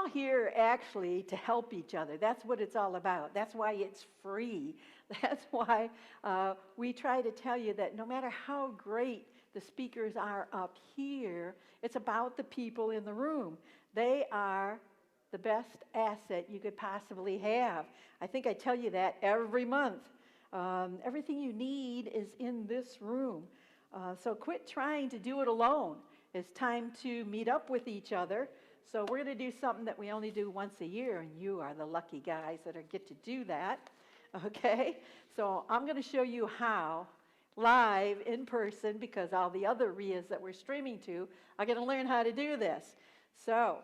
all here actually to help each other. That's what it's all about. That's why it's free. That's why we try to tell you that no matter how great the speakers are up here, it's about the people in the room. They are the best asset you could possibly have. I think I tell you that every month. Everything you need is in this room. So quit trying to do it alone. It's time to meet up with each other. So we're going to do something that we only do once a year, and you are the lucky guys that get to do that. Okay? So I'm going to show you how, live, in person, because all the other RIAs that we're streaming to are going to learn how to do this. So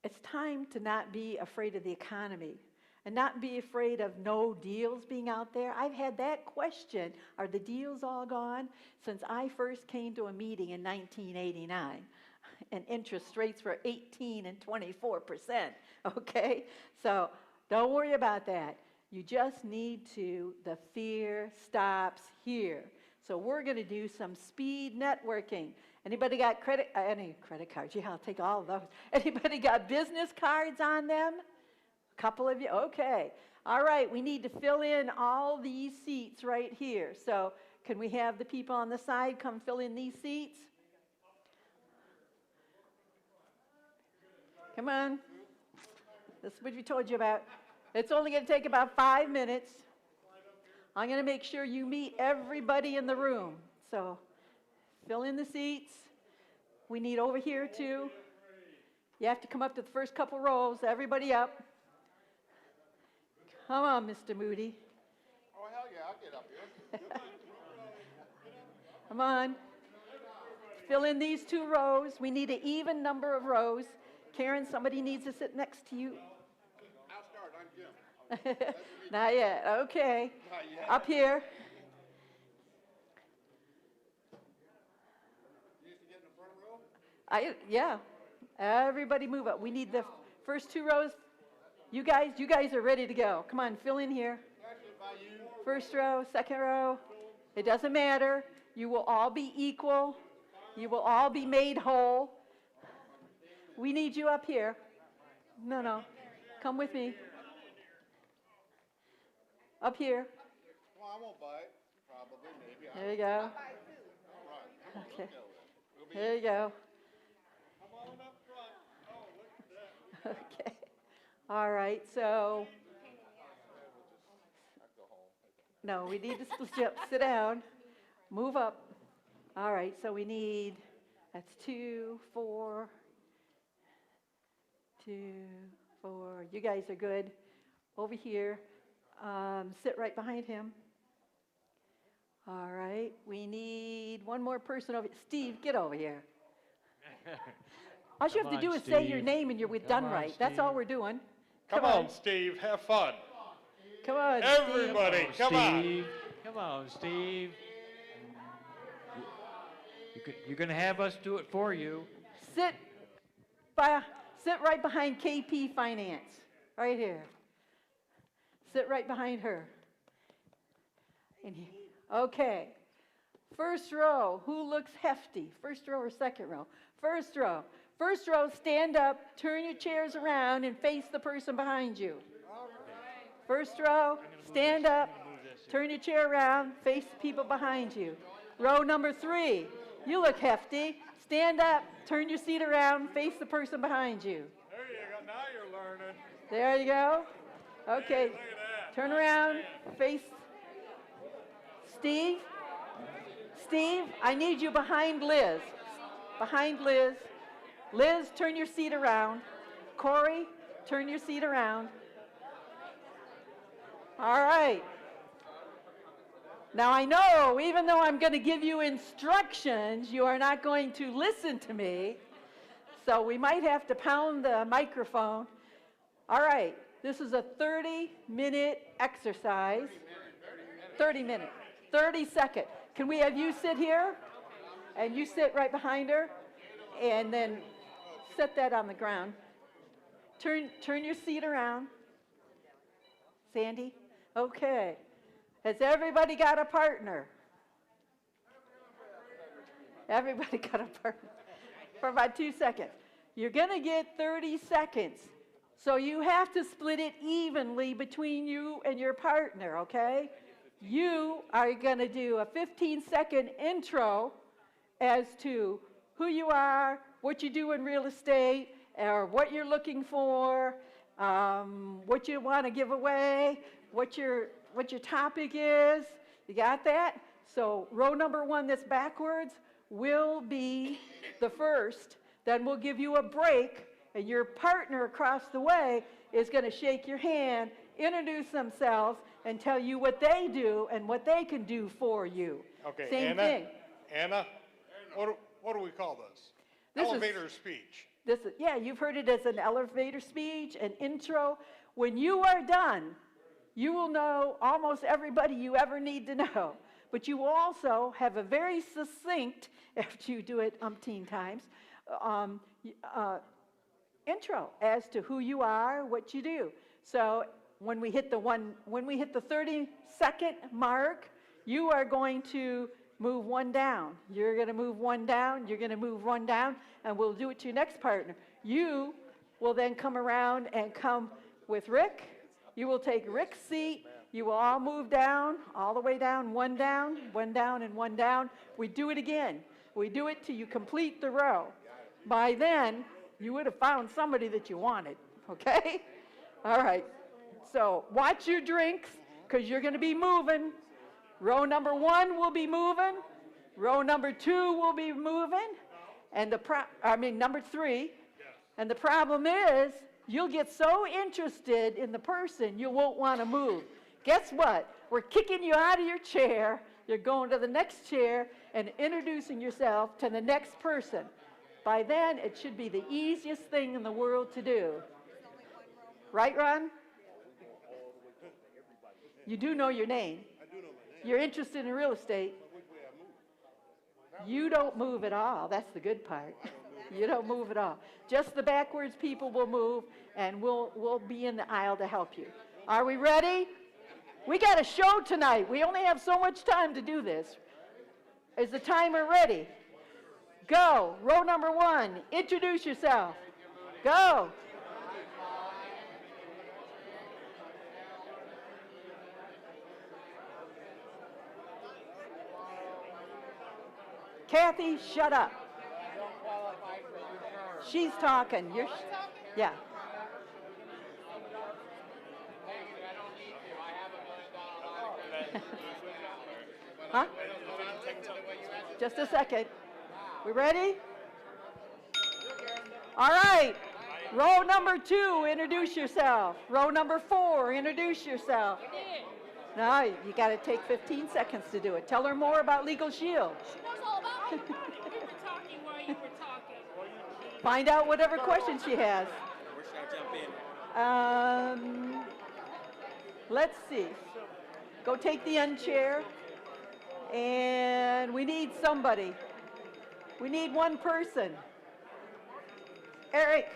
it's time to not be afraid of the economy and not be afraid of no deals being out there. I've had that question, are the deals all gone? Since I first came to a meeting in 1989, and interest rates were 18 and 24%, okay? So don't worry about that. You just need to, the fear stops here. So we're going to do some speed networking. Anybody got any credit cards? Yeah, I'll take all of those. Anybody got business cards on them? A couple of you? Okay. All right, we need to fill in all these seats right here. So can we have the people on the side come fill in these seats? Come on. This is what we told you about. It's only going to take about 5 minutes. I'm going to make sure you meet everybody in the room. So fill in the seats. We need over here too. You have to come up to the first couple rows. Everybody up. Come on, Mr. Moody. Oh, hell yeah, I'll get up here. Come on. Fill in these 2 rows. We need an even number of rows. Karen, somebody needs to sit next to you. I'll start. I'm Jim. Not yet. Okay. Not yet. Up here. You used to get in the front row? Yeah. Everybody move up. We need the first 2 rows. You guys are ready to go. Come on, fill in here. First row, second row. It doesn't matter. You will all be equal. You will all be made whole. We need you up here. No. Come with me. Up here. Well, I won't bite. Probably, maybe. There you go. Right. Okay. There you go. Come on up front. Oh, look at that. Okay. All right, so. No, we need to split up. Sit down. Move up. All right, so we need, that's 2, 4. 2, 4. You guys are good. Over here. Sit right behind him. All right. We need one more person over here. Steve, get over here. All you have to do is say your name and you're done right. That's all we're doing. Come on, Steve. Have fun. Come on, Everybody, come on. Come on, Steve. You're going to have us do it for you. Sit right behind KP Finance. Right here. Sit right behind her. Okay. First row, who looks hefty? First row or second row? First row. First row, stand up, turn your chairs around, and face the person behind you. First row, stand up, turn your chair around, face the people behind you. Row number 3, you look hefty. Stand up, turn your seat around, face the person behind you. There you go. Now you're learning. There you go. Okay. Look at that. Turn around, face Steve. Steve, I need you behind Liz. Behind Liz. Liz, turn your seat around. Corey, turn your seat around. All right. Now I know, even though I'm going to give you instructions, you are not going to listen to me. So we might have to pound the microphone. All right. This is a 30-minute exercise. 30 minutes. 30 seconds. Can we have you sit here? And you sit right behind her. And then set that on the ground. Turn your seat around. Sandy? Okay. Has everybody got a partner? Everybody got a partner. For about 2 seconds. You're going to get 30 seconds. So you have to split it evenly between you and your partner, okay? You are going to do a 15-second intro as to who you are, what you do in real estate, or what you're looking for, what you want to give away, what your topic is. You got that? So row number 1 that's backwards will be the first. Then we'll give you a break, and your partner across the way is going to shake your hand, introduce themselves, and tell you what they do and what they can do for you. Okay, Same Anna, thing. Anna, what do we call this? This is- Elevator speech. Yeah, you've heard it as an elevator speech, an intro. When you are done, you will know almost everybody you ever need to know. But you will also have a very succinct, after you do it umpteen times, intro as to who you are, what you do. So when we hit the 30-second mark, you are going to move one down. You're going to move one down. You're going to move one down, and we'll do it to your next partner. You will then come around and come with Rick. You will take Rick's seat. You will all move down, all the way down, one down, and one down. We do it again. We do it till you complete the row. By then, you would have found somebody that you wanted, okay? All right. So watch your drinks, because you're going to be moving. Row number 1 will be moving. Row number 2 will be moving. And number 3. And the problem is, you'll get so interested in the person, you won't want to move. Guess what? We're kicking you out of your chair. You're going to the next chair and introducing yourself to the next person. By then, it should be the easiest thing in the world to do. Right, Ron? You do know your name. You're interested in real estate. You don't move at all. That's the good part. You don't move at all. Just the backwards people will move, and we'll be in the aisle to help you. Are we ready? We got a show tonight. We only have so much time to do this. Is the timer ready? Go. Row number 1. Introduce yourself. Go. Kathy, shut up. She's talking. Yeah. Huh? Just a second. We ready? All right. Row number 2, introduce yourself. Row number 4, introduce yourself. No, you got to take 15 seconds to do it. Tell her more about Legal Shield. She knows all about it. We were talking while you were talking. Find out whatever questions she has. Where should I jump in? Let's see. Go take the end chair. And we need somebody. We need one person. Eric.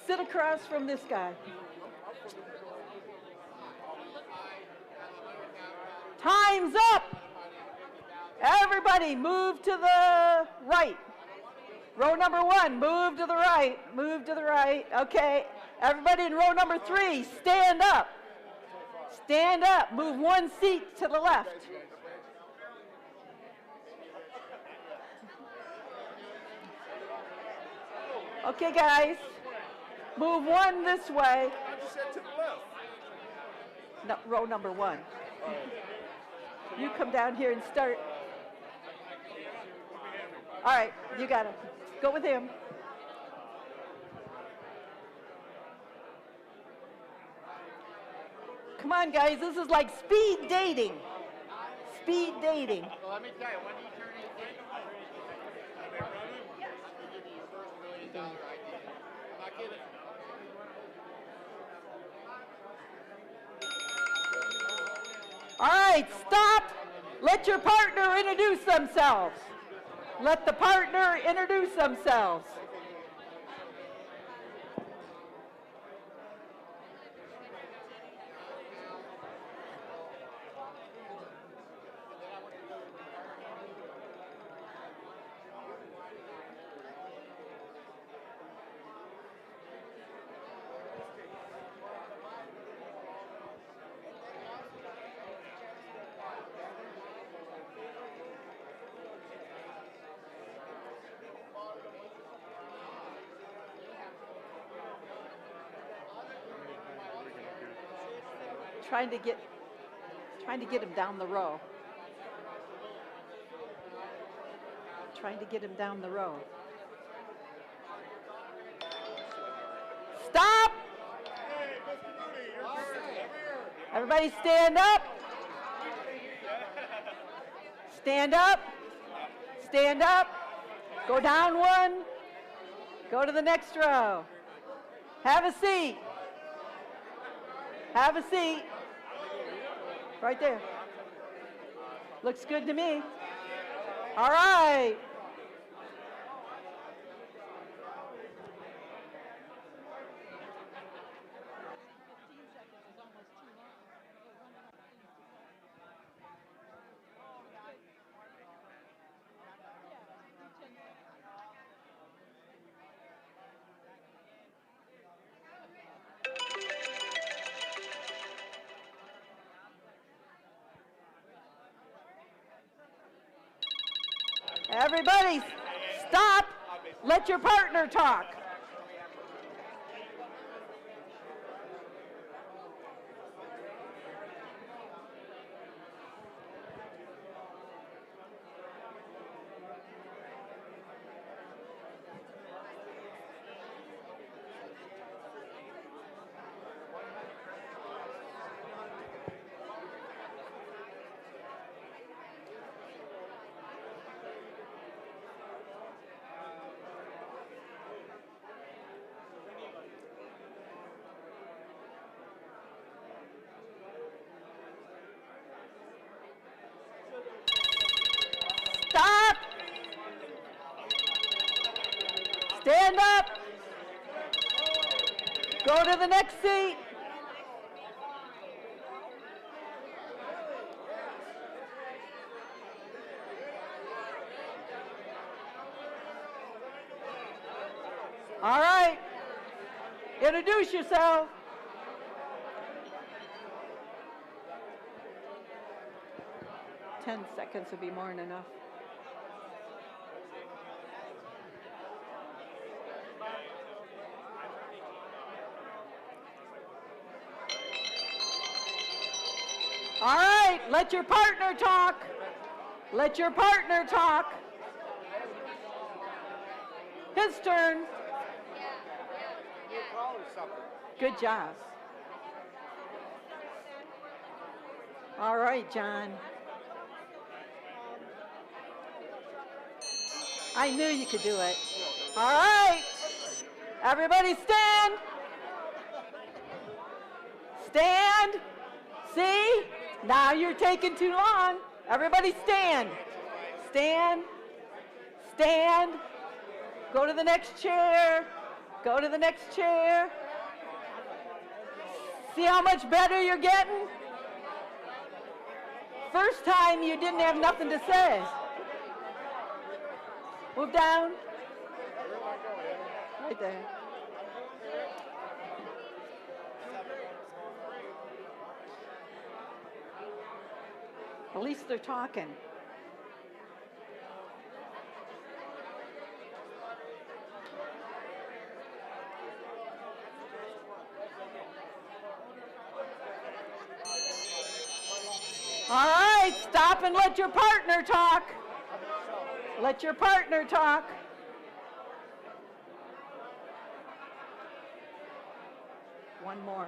Sit across from this guy. Time's up. Everybody move to the right. Row number 1, move to the right. Move to the right. Okay. Everybody in row number 3, stand up. Stand up. Move 1 seat to the left. Okay, guys. Move 1 this way. I just said to the left. No, row number 1. You come down here and start. All right, you got it. Go with him. Come on, guys. This is like speed dating. Speed dating. Well, let me tell you, when do you turn 18? Yes. I'll give you your first $1 million idea. I'm not kidding. All right, stop. Let your partner introduce themselves. Let the partner introduce themselves. Trying to get him down the row. Trying to get him down the row. Stop! Hey, Mr. Mooney, your turn. Come here. Everybody stand up. Stand up. Stand up. Go down one. Go to the next row. Have a seat. Have a seat. Right there. Looks good to me. All right. Everybody, stop. Let your partner talk. Stop. Stand up. Go to the next seat. All right. Introduce yourself. Seconds would be more than enough. All right, let your partner talk. Let your partner talk. His turn. Good job. All right, John. I knew you could do it. All right. Everybody stand. Stand. See? Now you're taking too long. Everybody stand. Stand. Stand. Go to the next chair. Go to the next chair. See how much better you're getting? First time you didn't have nothing to say. Move down. Right there. At least they're talking. All right, stop and let your partner talk. Let your partner talk. One more.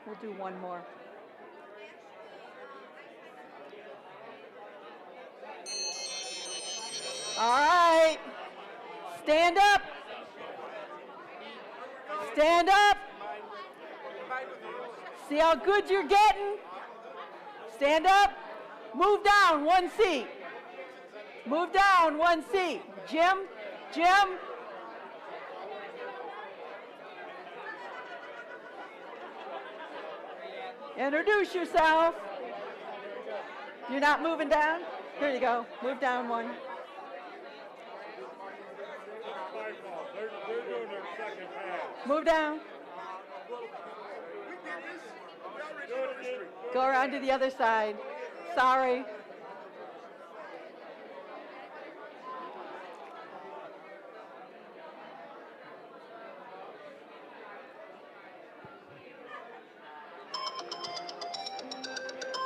We'll do one more. All right. Stand up. Stand up. See how good you're getting? Stand up. Move down one seat. Move down one seat. Jim, Jim. Introduce yourself. You're not moving down? Here you go. Move down one. My fault. They're doing their second pass. Move down. Go around to the other side. Sorry.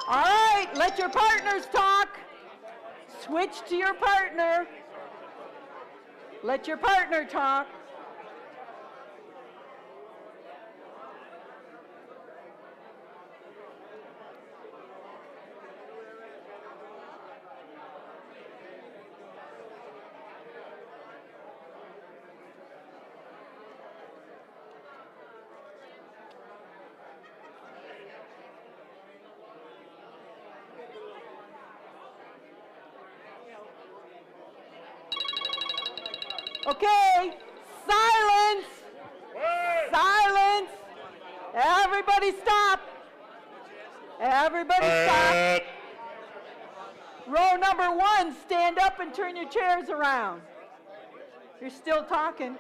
All right, let your partners talk. Switch to your partner. Let your partner talk. Okay, silence. Silence. Everybody stop. Everybody stop. Row number 1, stand up and turn your chairs around. You're still talking.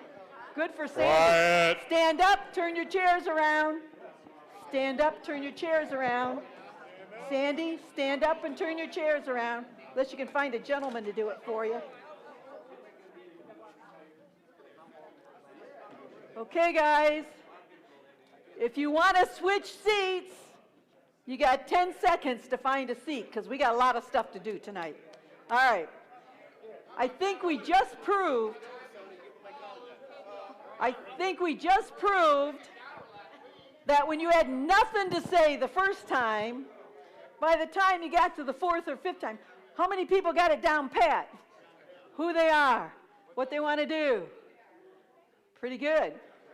Good for Sandy. Quiet. Stand up, turn your chairs around. Stand up, turn your chairs around. Sandy, stand up and turn your chairs around. Unless you can find a gentleman to do it for you. Okay, guys. If you want to switch seats, you got 10 seconds to find a seat because we got a lot of stuff to do tonight. All right. I think we just proved that when you had nothing to say the first time, by the time you got to the 4th or 5th time, how many people got it down pat? Who they are, what they want to do. Pretty good.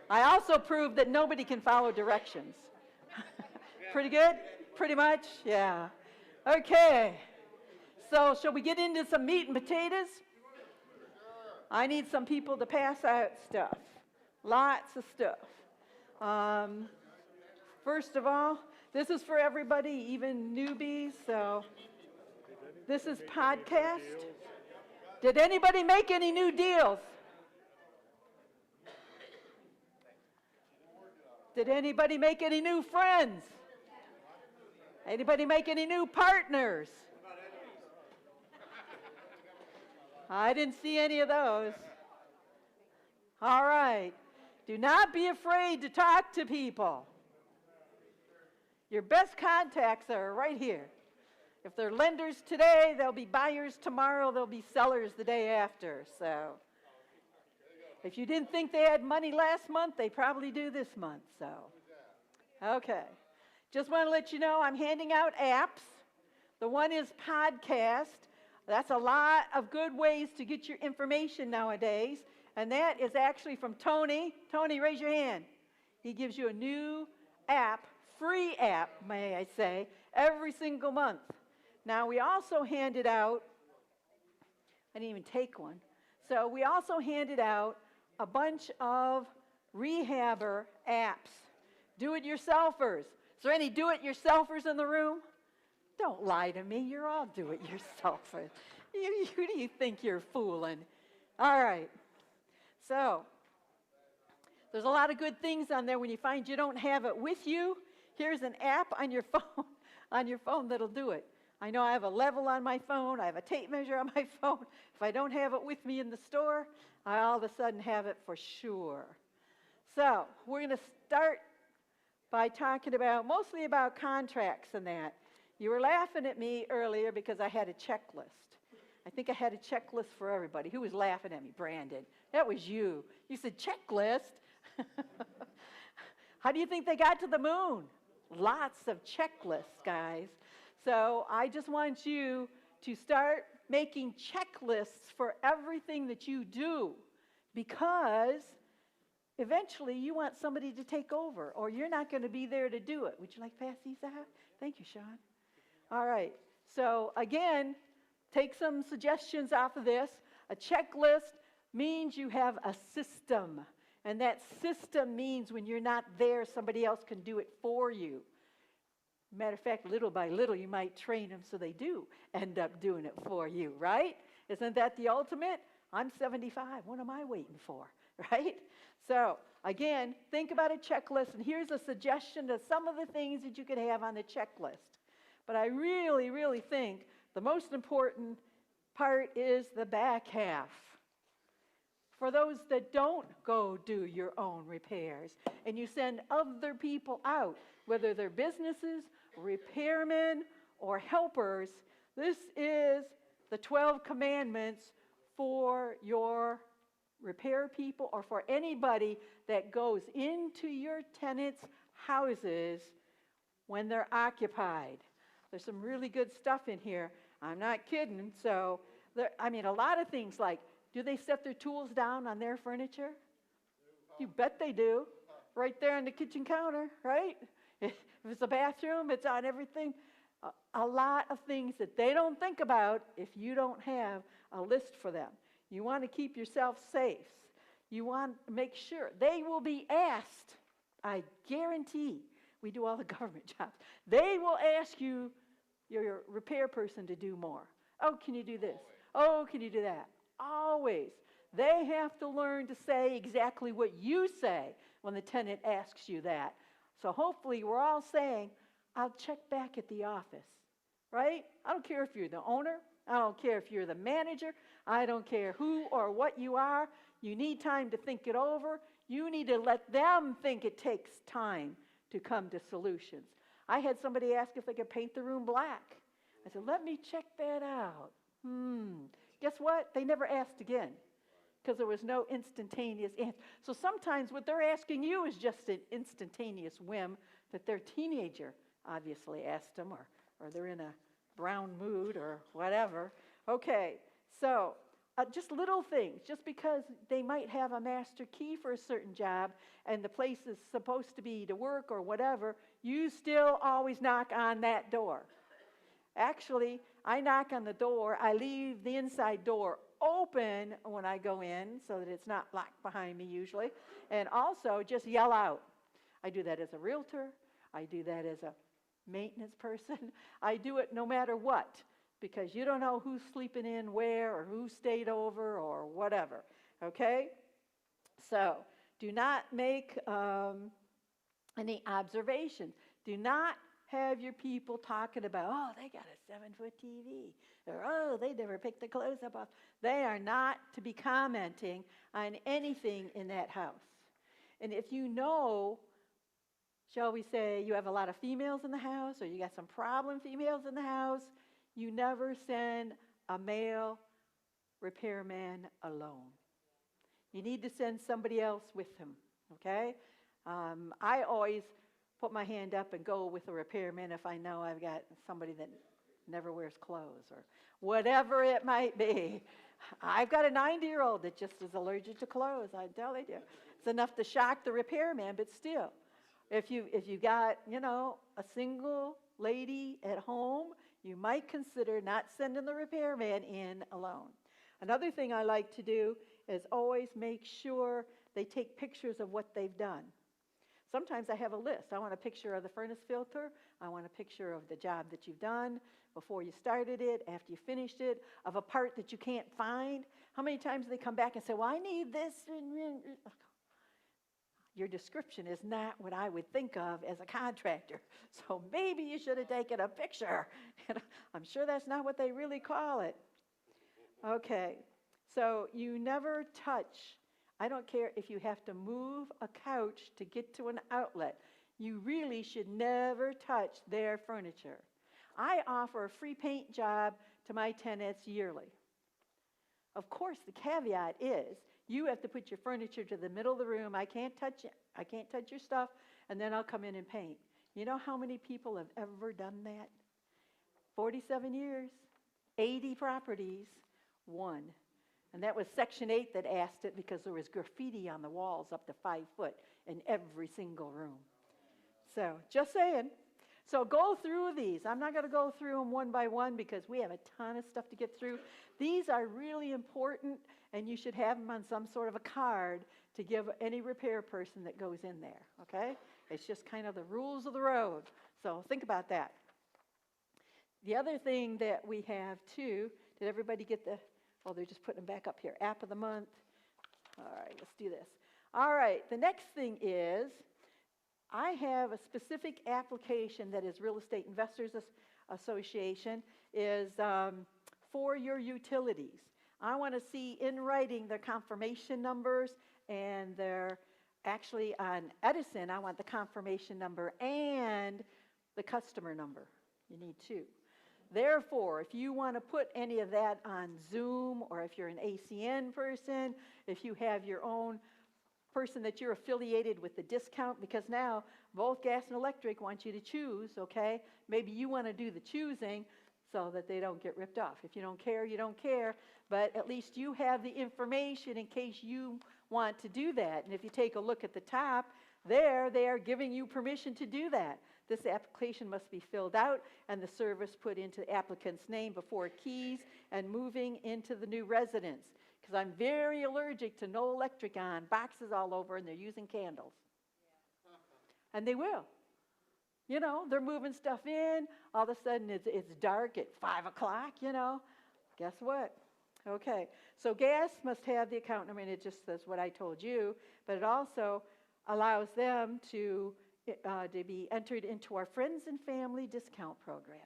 I also proved that nobody can follow directions. Pretty good? Pretty much? Yeah. Okay. So, shall we get into some meat and potatoes? I need some people to pass out stuff. Lots of stuff. First of all, this is for everybody, even newbies, so this is podcast. Did anybody make any new deals? Did anybody make any new friends? Anybody make any new partners? I didn't see any of those. All right. Do not be afraid to talk to people. Your best contacts are right here. If they're lenders today, they'll be buyers tomorrow, they'll be sellers the day after. So if you didn't think they had money last month, they probably do this month. So, okay. Just want to let you know I'm handing out apps. The one is podcast. That's a lot of good ways to get your information nowadays. And that is actually from Tony. Tony, raise your hand. He gives you a new app, free app, may I say, every single month. Now, we also handed out, I didn't even take one. So we also handed out a bunch of rehabber apps, do-it-yourselfers. Is there any do-it-yourselfers in the room? Don't lie to me. You're all do-it-yourselfers. Who do you think you're fooling? All right. So there's a lot of good things on there. When you find you don't have it with you, here's an app on your phone that'll do it. I know I have a level on my phone. I have a tape measure on my phone. If I don't have it with me in the store, I all of a sudden have it for sure. So we're going to start by talking mostly about contracts and that. You were laughing at me earlier because I had a checklist. I think I had a checklist for everybody. Who was laughing at me? Brandon. That was you. You said, checklist? How do you think they got to the moon? Lots of checklists, guys. So I just want you to start making checklists for everything that you do, because eventually you want somebody to take over, or you're not going to be there to do it. Would you like to pass these out? Thank you, Sean. All right. So again, take some suggestions off of this. A checklist means you have a system, and that system means when you're not there, somebody else can do it for you. Matter of fact, little by little, you might train them so they do end up doing it for you, right? Isn't that the ultimate? I'm 75. What am I waiting for, right? So, again, think about a checklist, and here's a suggestion of some of the things that you could have on the checklist. But I really, really think the most important part is the back half. For those that don't go do your own repairs, and you send other people out, whether they're businesses, repairmen, or helpers, this is the 12 commandments for your repair people or for anybody that goes into your tenants' houses when they're occupied. There's some really good stuff in here. I'm not kidding. So, a lot of things like, do they set their tools down on their furniture? You bet they do. Right there on the kitchen counter, right? If it's a bathroom, it's on everything. A lot of things that they don't think about if you don't have a list for them. You want to keep yourself safe. You want to make sure they will be asked. I guarantee, we do all the government jobs. They will ask you, your repair person, to do more. Oh, can you do this? Oh, can you do that? Always. They have to learn to say exactly what you say when the tenant asks you that. So hopefully we're all saying, I'll check back at the office, right? I don't care if you're the owner. I don't care if you're the manager. I don't care who or what you are. You need time to think it over. You need to let them think it takes time to come to solutions. I had somebody ask if they could paint the room black. I said, let me check that out. Guess what? They never asked again because there was no instantaneous answer. So sometimes what they're asking you is just an instantaneous whim that their teenager obviously asked them, or they're in a brown mood or whatever. Okay, so just little things. Just because they might have a master key for a certain job and the place is supposed to be to work or whatever, you still always knock on that door. Actually, I knock on the door. I leave the inside door open when I go in so that it's not locked behind me usually. And also just yell out. I do that as a realtor. I do that as a maintenance person. I do it no matter what, because you don't know who's sleeping in where or who stayed over or whatever. Okay? So do not make any observations. Do not have your people talking about, oh, they got a 7-foot TV, or oh, they never picked the clothes up off. They are not to be commenting on anything in that house. And if you know, shall we say, you have a lot of females in the house, or you got some problem females in the house, you never send a male repairman alone. You need to send somebody else with him, okay? I always put my hand up and go with a repairman if I know I've got somebody that never wears clothes or whatever it might be. I've got a 90-year-old that just is allergic to clothes, I tell you. It's enough to shock the repairman, but still, if you got, a single lady at home, you might consider not sending the repairman in alone. Another thing I like to do is always make sure they take pictures of what they've done. Sometimes I have a list. I want a picture of the furnace filter. I want a picture of the job that you've done before you started it, after you finished it, of a part that you can't find. How many times do they come back and say, well, I need this? Your description is not what I would think of as a contractor. So maybe you should have taken a picture. I'm sure that's not what they really call it. Okay, so you never touch. I don't care if you have to move a couch to get to an outlet. You really should never touch their furniture. I offer a free paint job to my tenants yearly. Of course, the caveat is you have to put your furniture to the middle of the room. I can't touch it. I can't touch your stuff, and then I'll come in and paint. You know how many people have ever done that? 47 years, 80 properties, 1. And that was Section 8 that asked it because there was graffiti on the walls up to 5 foot in every single room. So just saying. So go through these. I'm not going to go through them one by one because we have a ton of stuff to get through. These are really important, and you should have them on some sort of a card to give any repair person that goes in there, okay? It's just kind of the rules of the road. So think about that. The other thing that we have, too, did everybody get the... Oh, they're just putting them back up here. App of the month. All right, let's do this. All right, the next thing is I have a specific application that is Real Estate Investors Association is for your utilities. I want to see in writing their confirmation numbers, and they're actually on Edison, I want the confirmation number and the customer number. You need 2. Therefore, if you want to put any of that on Zoom, or if you're an ACN person, if you have your own person that you're affiliated with the discount, because now both gas and electric want you to choose, okay? Maybe you want to do the choosing so that they don't get ripped off. If you don't care, you don't care, but at least you have the information in case you want to do that. And if you take a look at the top, there they are giving you permission to do that. This application must be filled out and the service put into the applicant's name before keys and moving into the new residence. Because I'm very allergic to no electric on, boxes all over, and they're using candles. And they will. You know, they're moving stuff in. All of a sudden, it's dark at 5 o'clock, you know. Guess what? Okay. So gas must have the account number, and it just says what I told you. But it also allows them to be entered into our friends and family discount program.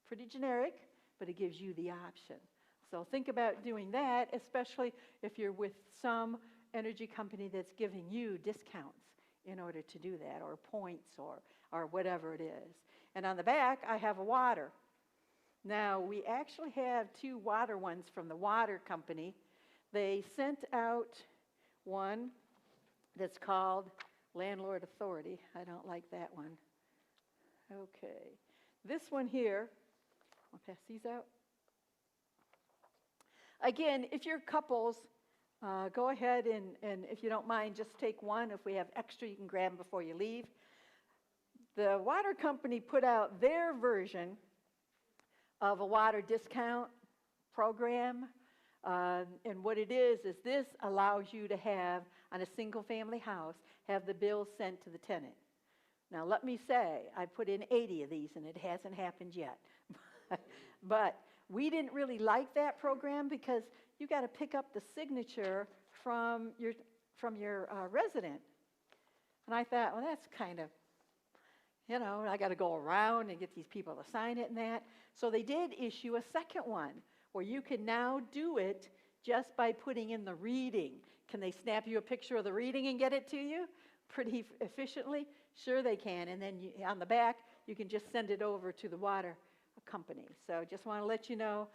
Pretty generic, but it gives you the option. So think about doing that, especially if you're with some energy company that's giving you discounts in order to do that, or points, or whatever it is. And on the back, I have a water. Now, we actually have 2 water ones from the water company. They sent out one that's called Landlord Authority. I don't like that one. Okay. This one here, I'll pass these out. Again, if you're couples, go ahead and if you don't mind, just take one. If we have extra, you can grab them before you leave. The water company put out their version of a water discount program. And what it is this allows you to have, on a single family house, have the bill sent to the tenant. Now, let me say, I put in 80 of these, and it hasn't happened yet. But we didn't really like that program because you got to pick up the signature from your resident. And I thought, well, that's kind of, you know, I got to go around and get these people to sign it and that. So they did issue a second one where you can now do it just by putting in the reading. Can they snap you a picture of the reading and get it to you pretty efficiently? Sure they can. And then on the back, you can just send it over to the water company. So just want to let you know,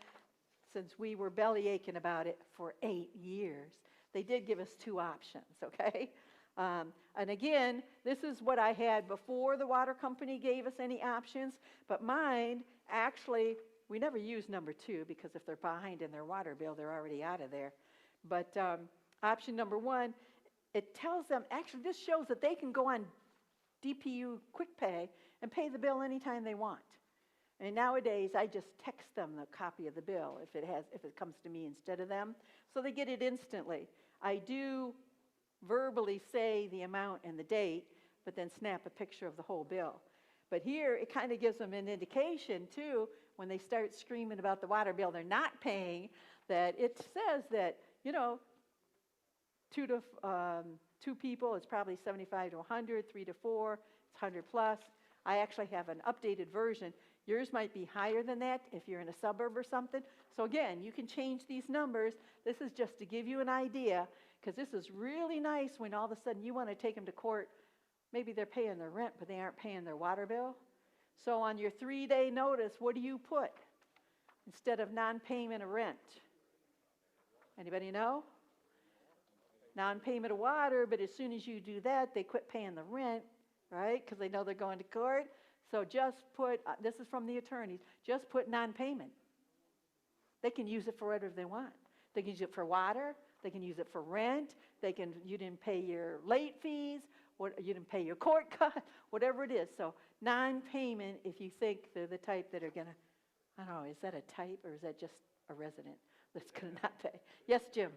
since we were belly aching about it for 8 years, they did give us 2 options, okay? And again, this is what I had before the water company gave us any options, but mine, actually, we never use number 2 because if they're behind in their water bill, they're already out of there. But option number 1, it tells them, actually this shows that they can go on DPU Quick Pay and pay the bill anytime they want. And nowadays, I just text them the copy of the bill if it comes to me instead of them, so they get it instantly. I do verbally say the amount and the date, but then snap a picture of the whole bill. But here, it kind of gives them an indication, too, when they start screaming about the water bill they're not paying, that it says that, you know, 2 people is probably 75 to 100, 3 to 4, it's 100 plus. I actually have an updated version. Yours might be higher than that if you're in a suburb or something. So again, you can change these numbers. This is just to give you an idea, because this is really nice when all of a sudden you want to take them to court. Maybe they're paying their rent, but they aren't paying their water bill. So on your 3-day notice, what do you put instead of non-payment of rent? Anybody know? Non-payment of water, but as soon as you do that, they quit paying the rent, right? Because they know they're going to court. So just put, this is from the attorneys, just put non-payment. They can use it for whatever they want. They can use it for water. They can use it for rent. You didn't pay your late fees. You didn't pay your court cost, whatever it is. So non-payment, if you think they're the type that are going to, I don't know, is that a type or is that just a resident that's going to not pay? Yes, Jim?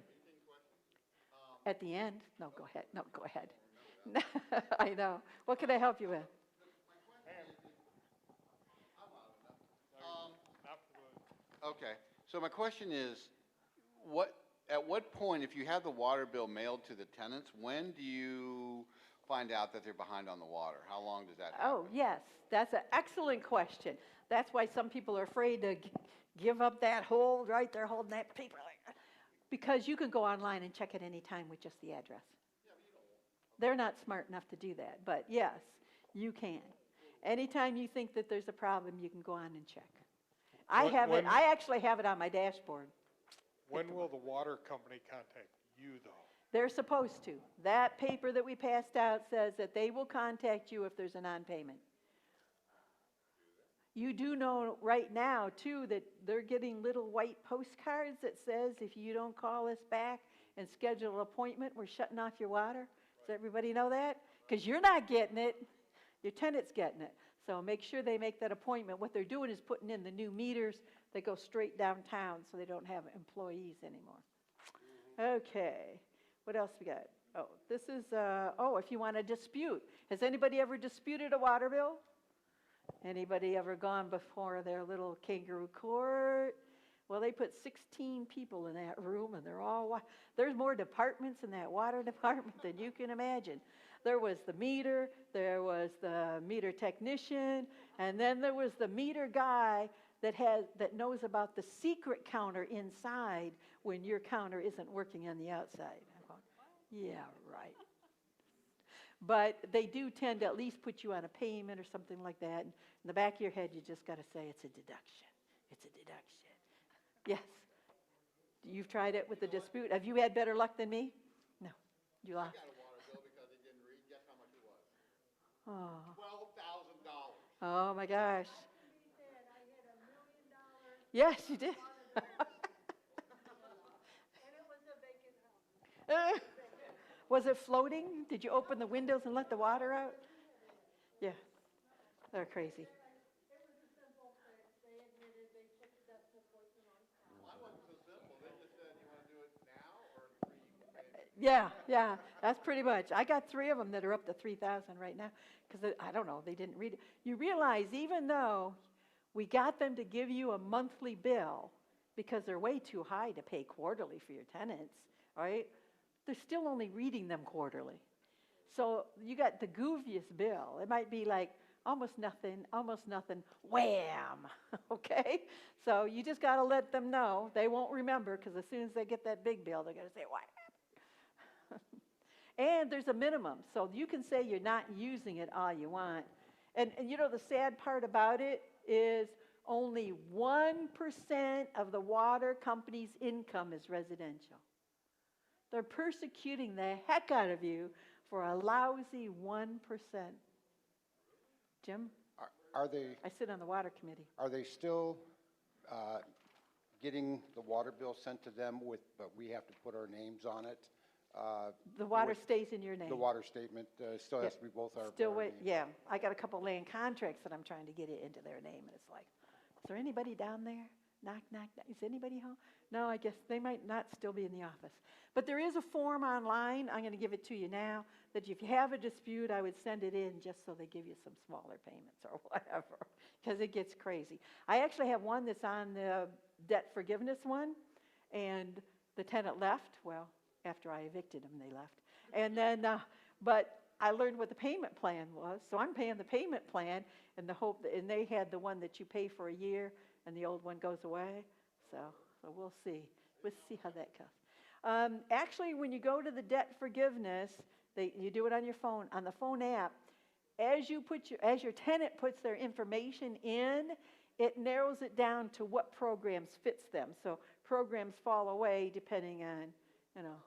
At the end? No, go ahead. No, go ahead. I know. What can I help you with? Okay, so my question is, at what point, if you have the water bill mailed to the tenants, when do you find out that they're behind on the water? How long does that happen? Oh, yes, that's an excellent question. That's why some people are afraid to give up that hold, right? They're holding that paper like, because you can go online and check at any time with just the address. They're not smart enough to do that, but yes, you can. Anytime you think that there's a problem, you can go on and check. I When- have it, when- I actually have it on my dashboard. When will the water company contact you, though? They're supposed to. That paper that we passed out says that they will contact you if there's a non-payment. You do know right now, too, that they're getting little white postcards that says, if you don't call us back and schedule an appointment, we're shutting off your water. Does everybody know that? Because you're not getting it, your tenant's getting it. So make sure they make that appointment. What they're doing is putting in the new meters that go straight downtown so they don't have employees anymore. Okay, what else we got? Oh, this is, if you want to dispute. Has anybody ever disputed a water bill? Anybody ever gone before their little kangaroo court? Well, they put 16 people in that room, and they're all, there's more departments in that water department than you can imagine. There was the meter, there was the meter technician, and then there was the meter guy that knows about the secret counter inside when your counter isn't working on the outside. I'm going, yeah, right. But they do tend to at least put you on a payment or something like that. And in the back of your head, you just got to say it's a deduction. It's a deduction. Yes. You've tried it with the dispute. Have you had better luck than me? No. You lost. I got a water bill because it didn't read. Guess how much it was? Oh. $12,000. Oh my gosh. Yes, you did. Was it floating? Did you open the windows and let the water out? Yeah, they're crazy. Mine wasn't so simple. They just said, you want to do it now or 3 payments? Yeah, that's pretty much. I got 3 of them that are up to 3,000 right now because I don't know, they didn't read it. You realize even though we got them to give you a monthly bill because they're way too high to pay quarterly for your tenants, right? They're still only reading them quarterly. So you got the goofiest bill. It might be like almost nothing, wham, okay? So you just got to let them know. They won't remember because as soon as they get that big bill, they're going to say, what happened? And there's a minimum. So you can say you're not using it all you want. And you know the sad part about it is only 1% of the water company's income is residential. They're persecuting the heck out of you for a lousy 1%. Jim? Are they, I sit on the water committee. are they still getting the water bill sent to them but we have to put our names on it? The water with stays in your name. The water statement still has to be both our Still our wait, names. yeah. I got a couple land contracts that I'm trying to get it into their name, and it's like, is there anybody down there? Knock, knock, knock. Is anybody home? No, I guess they might not still be in the office. But there is a form online, I'm going to give it to you now, that if you have a dispute, I would send it in just so they give you some smaller payments or whatever, because it gets crazy. I actually have one that's on the debt forgiveness one, and the tenant left. Well, after I evicted them, they left. And then, but I learned what the payment plan was, so I'm paying the payment plan in the hope that, and they had the one that you pay for a year, and the old one goes away. So we'll see. We'll see how that goes. Actually, when you go to the debt forgiveness, you do it on your phone, on the phone app. As your tenant puts their information in, it narrows it down to what programs fits them. So programs fall away depending on,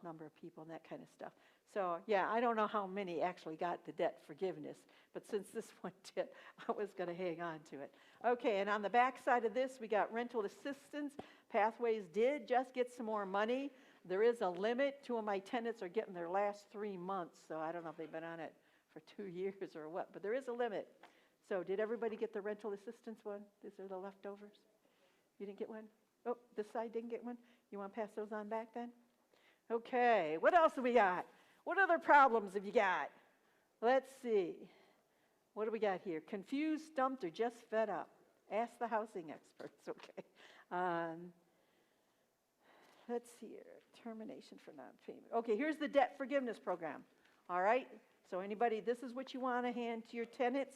number of people and that kind of stuff. So yeah, I don't know how many actually got the debt forgiveness, but since this one did, I was going to hang on to it. Okay, and on the back side of this, we got rental assistance. Pathways did just get some more money. There is a limit. 2 of my tenants are getting their last 3 months, so I don't know if they've been on it for 2 years or what, but there is a limit. So did everybody get the rental assistance one? These are the leftovers. You didn't get one? Oh, this side didn't get one? You want to pass those on back then? Okay, what else have we got? What other problems have you got? Let's see. What do we got here? Confused, stumped, or just fed up? Ask the housing experts, okay. Let's see here. Termination for non-payment. Okay, here's the debt forgiveness program. All right, so anybody, this is what you want to hand to your tenants.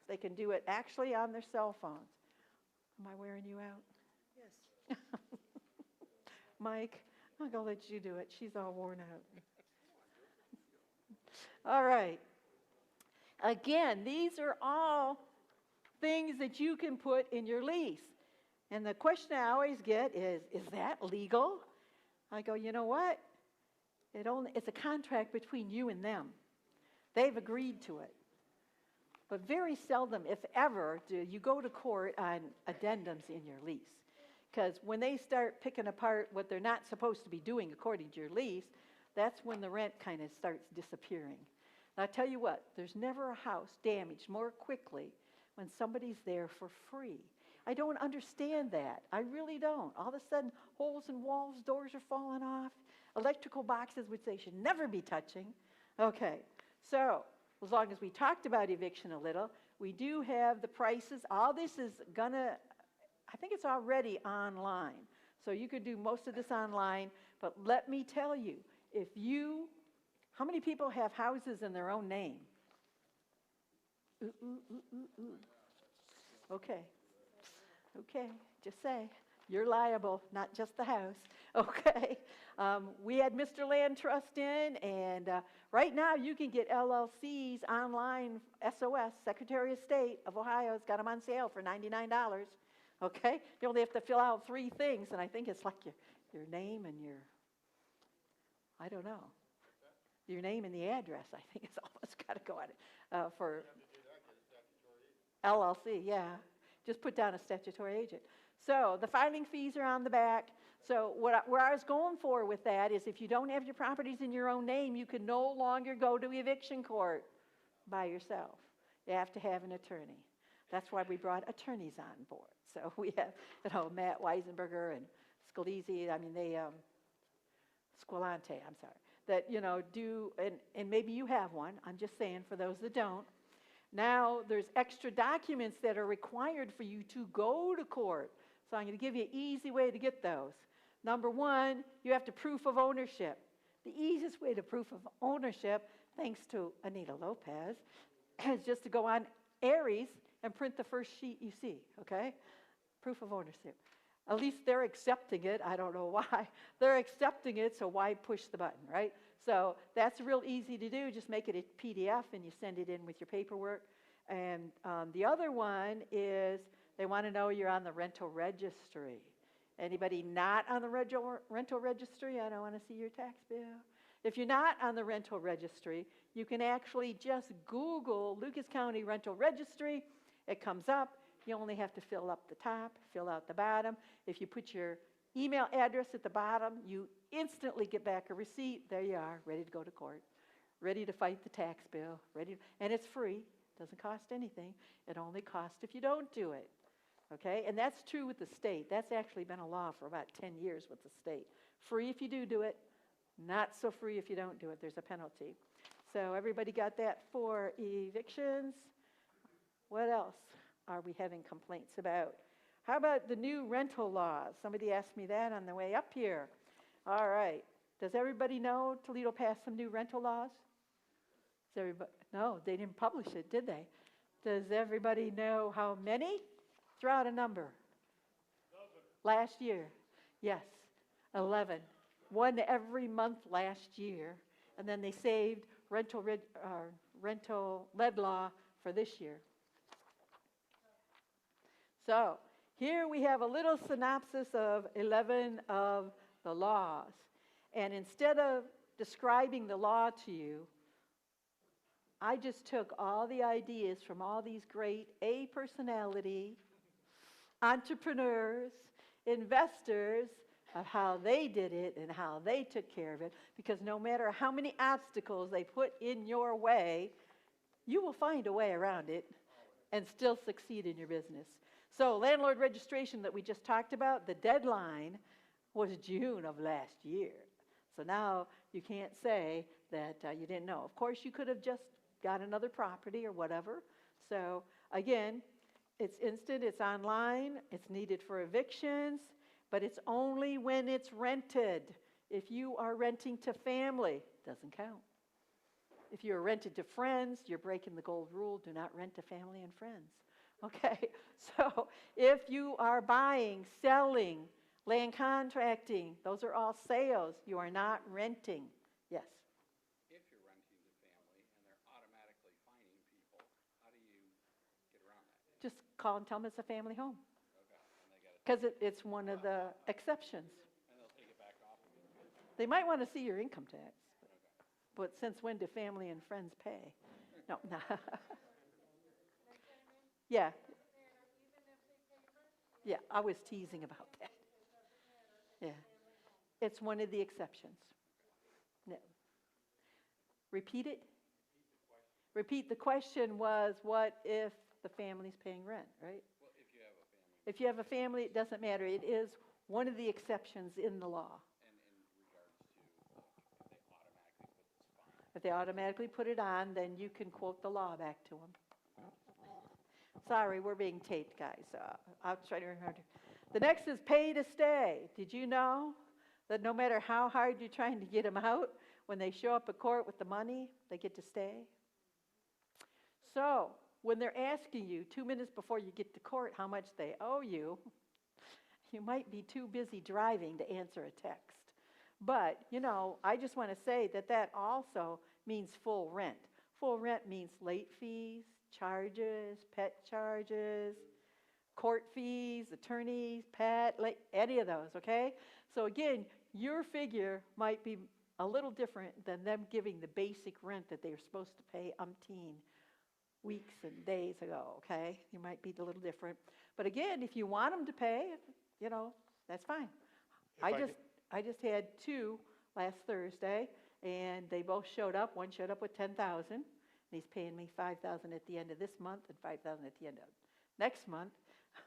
They can do it actually on their cell phones. Am I wearing you out? Yes. Mike, I'm going to let you do it. She's all worn out. All right. Again, these are all things that you can put in your lease. And the question I always get is that legal? I go, you know what? It's a contract between you and them. They've agreed to it. But very seldom, if ever, do you go to court on addendums in your lease. Because when they start picking apart what they're not supposed to be doing according to your lease, that's when the rent kind of starts disappearing. And I tell you what, there's never a house damaged more quickly when somebody's there for free. I don't understand that. I really don't. All of a sudden, holes in walls, doors are falling off, electrical boxes, which they should never be touching. Okay, so as long as we talked about eviction a little, we do have the prices. All this is gonna, I think it's already online. So you could do most of this online, but let me tell you, how many people have houses in their own name? Ooh, ooh, ooh, ooh, ooh. Okay, just say, you're liable, not just the house. Okay, we had Mr. Land Trust in, and right now you can get LLCs online, SOS, Secretary of State of Ohio's got them on sale for $99. Okay, you only have to fill out 3 things, and I think it's like your name and I don't know, your name and the address, I think it's almost got to go on it for LLC, yeah. Just put down a statutory agent. So the filing fees are on the back. So where I was going for with that is if you don't have your properties in your own name, you can no longer go to eviction court by yourself. You have to have an attorney. That's why we brought attorneys on board. So we have, Matt Weisenberger and Scalise, Squilante, I'm sorry, that, do, and maybe you have one. I'm just saying for those that don't. Now, there's extra documents that are required for you to go to court. So I'm going to give you an easy way to get those. Number 1, you have to proof of ownership. The easiest way to proof of ownership, thanks to Anita Lopez, is just to go on Aries and print the first sheet you see, okay? Proof of ownership. At least they're accepting it. I don't know why. They're accepting it, so why push the button, right? So that's real easy to do. Just make it a PDF and you send it in with your paperwork. And the other one is they want to know you're on the rental registry. Anybody not on the rental registry? I don't want to see your tax bill. If you're not on the rental registry, you can actually just Google Lucas County Rental Registry. It comes up. You only have to fill up the top, fill out the bottom. If you put your email address at the bottom, you instantly get back a receipt. There you are, ready to go to court, ready to fight the tax bill, and it's free. Doesn't cost anything. It only costs if you don't do it. Okay, and that's true with the state. That's actually been a law for about 10 years with the state. Free if you do it, not so free if you don't do it. There's a penalty. So everybody got that for evictions. What else are we having complaints about? How about the new rental laws? Somebody asked me that on the way up here. All right. Does everybody know Toledo passed some new rental laws? Does everybody? No, they didn't publish it, did they? Does everybody know how many? Throw out a number. Last year. Yes, 11. One every month last year. And then they saved rental lead law for this year. So here we have a little synopsis of 11 of the laws. And instead of describing the law to you, I just took all the ideas from all these great A personality, entrepreneurs, investors, of how they did it and how they took care of it. Because no matter how many obstacles they put in your way, you will find a way around it and still succeed in your business. So landlord registration that we just talked about, the deadline was June of last year. So now you can't say that you didn't know. Of course, you could have just got another property or whatever. So again, it's instant, it's online, it's needed for evictions, but it's only when it's rented. If you are renting to family, it doesn't count. If you're rented to friends, you're breaking the gold rule, do not rent to family and friends. Okay, so if you are buying, selling, land contracting, those are all sales. You are not renting. Yes? If you're renting to family and they're automatically fining people, how do you get around that? Just call and tell them it's a family home. Okay, and they got to Because it's one of the exceptions. They might want to see your income tax. But since when do family and friends pay? No, no. Yeah. Yeah, I was teasing about that. Yeah. It's one of the exceptions. No. Repeat it? Repeat the question was, what if the family's paying rent, right? Well, if you have a family. If you have a family, it doesn't matter. It is one of the exceptions in the law. And in regards to, if they automatically put this fine. If they automatically put it on, then you can quote the law back to them. Sorry, we're being taped, guys. I'll try to remember. The next is pay to stay. Did you know that no matter how hard you're trying to get them out, when they show up at court with the money, they get to stay? So, when they're asking you 2 minutes before you get to court how much they owe you, you might be too busy driving to answer a text. But, I just want to say that also means full rent. Full rent means late fees, charges, pet charges, court fees, attorneys, pet, any of those, okay? So again, your figure might be a little different than them giving the basic rent that they were supposed to pay umpteen weeks and days ago, okay? You might be a little different. But again, if you want them to pay, that's fine. I just had 2 last Thursday, and they both showed up. One showed up with $10,000, and he's paying me $5,000 at the end of this month and $5,000 at the end of next month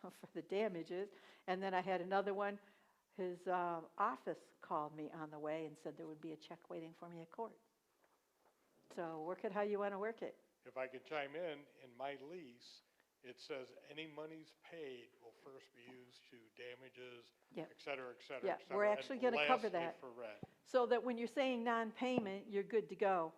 for the damages. And then I had another one. His office called me on the way and said there would be a check waiting for me at court. So work it how you want to work it. If I can chime in my lease, it says any monies paid will first be used to damages, Yep. et cetera, et cetera, Yeah, et cetera. we're and actually gonna cover lastly that. for rent. So that when you're saying non-payment, you're good to go,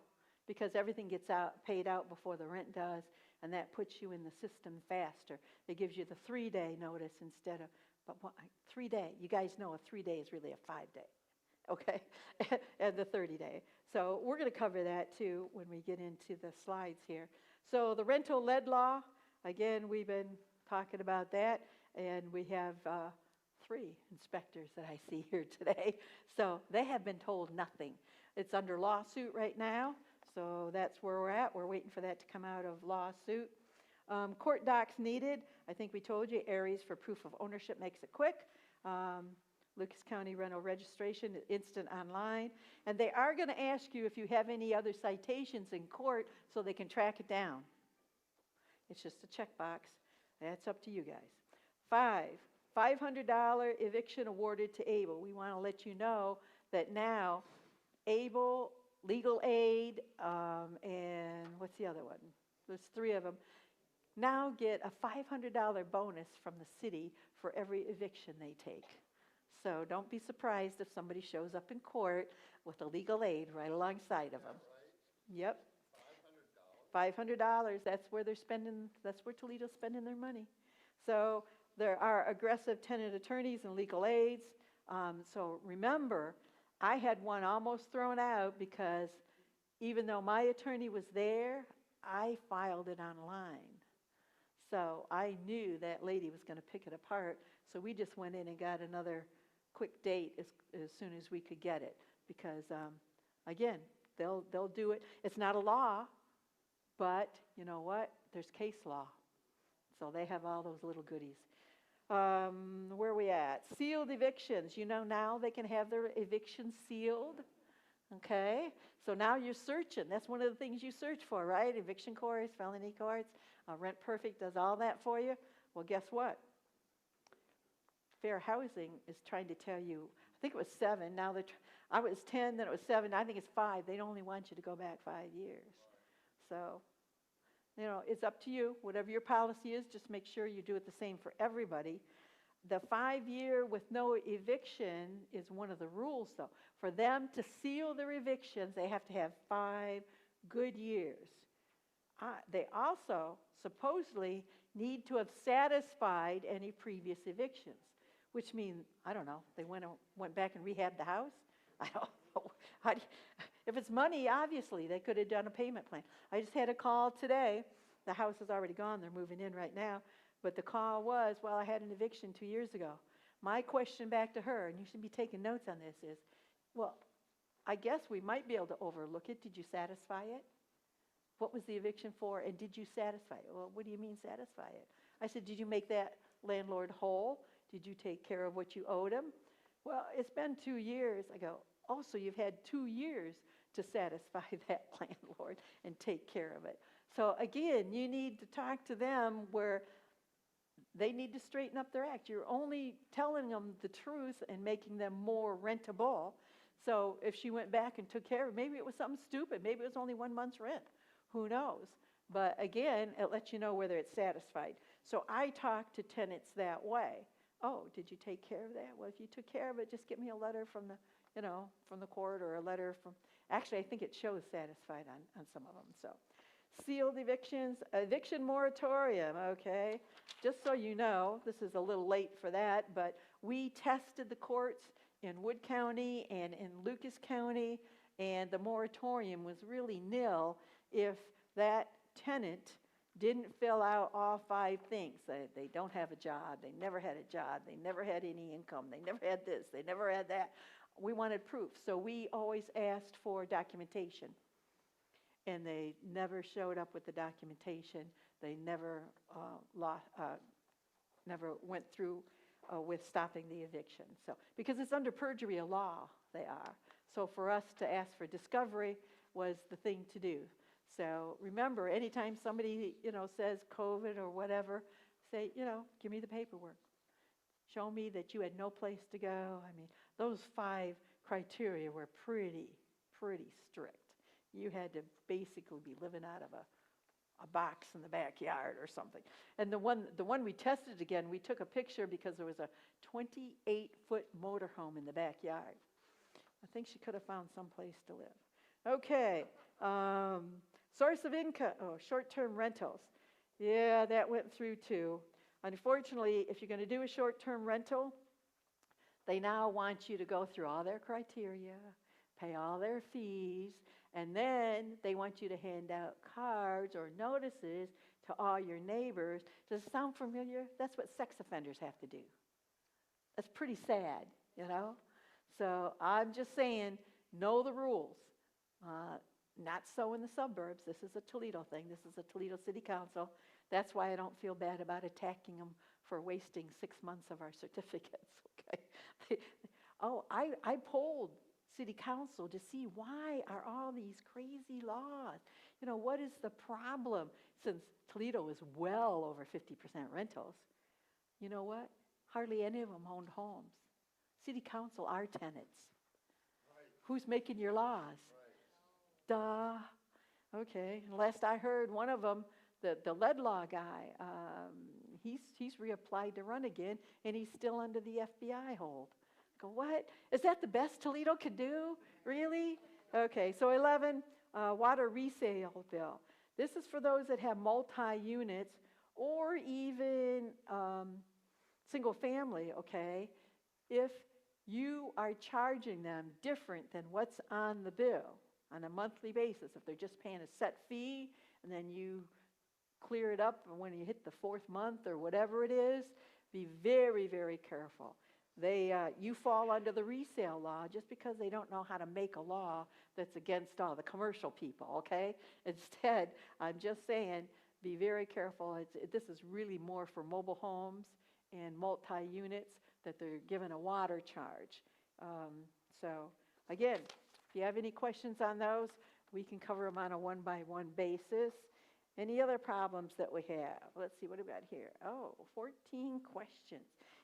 because everything gets paid out before the rent does, and that puts you in the system faster. It gives you the 3-day notice instead of, 3-day. You guys know a 3-day is really a 5-day, okay? And the 30-day. So we're going to cover that too when we get into the slides here. So the rental lead law, again, we've been talking about that, and we have 3 inspectors that I see here today. So they have been told nothing. It's under lawsuit right now, so that's where we're at. We're waiting for that to come out of lawsuit. Court docs needed. I think we told you, Aries for proof of ownership makes it quick. Lucas County rental registration, instant online. And they are going to ask you if you have any other citations in court so they can track it down. It's just a checkbox. That's up to you guys. $500 eviction awarded to ABLE. We want to let you know that now ABLE, legal aid, and what's the other one? There's 3 of them. Now get a $500 bonus from the city for every eviction they take. So don't be surprised if somebody shows up in court with a legal aid right alongside of them. Yep. $500. That's where they're spending. That's where Toledo's spending their money. So there are aggressive tenant attorneys and legal aids. So remember, I had one almost thrown out because even though my attorney was there, I filed it online. So I knew that lady was going to pick it apart. So we just went in and got another quick date as soon as we could get it. Because, again, they'll do it. It's not a law, but you know what? There's case law. So they have all those little goodies. Where are we at? Sealed evictions. Now they can have their evictions sealed. Okay? So now you're searching. That's one of the things you search for, right? Eviction courts, felony courts. Rent Perfect does all that for you. Well, guess what? Fair Housing is trying to tell you, I think it was 7. Now I was 10, then it was 7. I think it's 5. They only want you to go back 5 years. So, it's up to you. Whatever your policy is, just make sure you do it the same for everybody. The 5-year with no eviction is one of the rules, though. For them to seal their evictions, they have to have 5 good years. They also supposedly need to have satisfied any previous evictions, which means, I don't know, they went back and rehabbed the house? I don't know. If it's money, obviously, they could have done a payment plan. I just had a call today. The house is already gone. They're moving in right now. But the call was, well, I had an eviction 2 years ago. My question back to her, and you should be taking notes on this, is, well, I guess we might be able to overlook it. Did you satisfy it? What was the eviction for, and did you satisfy it? Well, what do you mean satisfy it? I said, did you make that landlord whole? Did you take care of what you owed him? Well, it's been 2 years. I go, oh, so you've had 2 years to satisfy that landlord and take care of it. So again, you need to talk to them where they need to straighten up their act. You're only telling them the truth and making them more rentable. So if she went back and took care of it, maybe it was something stupid. Maybe it was only 1 month's rent. Who knows? But again, it lets you know whether it's satisfied. So I talk to tenants that way. Oh, did you take care of that? Well, if you took care of it, just get me a letter from the, from the court, or a letter from, actually, I think it shows satisfied on some of them. So sealed evictions, eviction moratorium, okay? Just so you know, this is a little late for that, but we tested the courts in Wood County and in Lucas County, and the moratorium was really nil if that tenant didn't fill out all 5 things. They don't have a job, they never had a job, they never had any income, they never had this, they never had that. We wanted proof, so we always asked for documentation. And they never showed up with the documentation. They never never went through with stopping the eviction. So, because it's under perjury of law, they are. So for us to ask for discovery was the thing to do. So remember, anytime somebody, says COVID or whatever, say, give me the paperwork. Show me that you had no place to go. I mean, those 5 criteria were pretty strict. You had to basically be living out of a box in the backyard or something. And the one we tested again, we took a picture because there was a 28-foot motorhome in the backyard. I think she could have found some place to live. Okay, source of income, short-term rentals. Yeah, that went through too. Unfortunately, if you're going to do a short-term rental, they now want you to go through all their criteria, pay all their fees, and then they want you to hand out cards or notices to all your neighbors. Does it sound familiar? That's what sex offenders have to do. That's pretty sad, So I'm just saying, know the rules. Not so in the suburbs. This is a Toledo thing. This is a Toledo City Council. That's why I don't feel bad about attacking them for wasting 6 months of our certificates, okay? I polled City Council to see why are all these crazy laws. What is the problem? Since Toledo is well over 50% rentals, you know what? Hardly any of them owned homes. City Council are tenants. Right. Who's making your laws? Right. Duh. Okay. Last I heard, one of them, the lead law guy, he's reapplied to run again, and he's still under the FBI hold. Go, what? Is that the best Toledo could do? Really? Okay, so 11, water resale bill. This is for those that have multi-units or even single family, okay? If you are charging them different than what's on the bill on a monthly basis, if they're just paying a set fee and then you clear it up when you hit the 4th month or whatever it is, be very, very careful. You fall under the resale law just because they don't know how to make a law that's against all the commercial people, okay? Instead, I'm just saying, be very careful. This is really more for mobile homes and multi-units that they're given a water charge. So, again, if you have any questions on those, we can cover them on a one-by-one basis. Any other problems that we have? Let's see, what do we got here? 14 questions.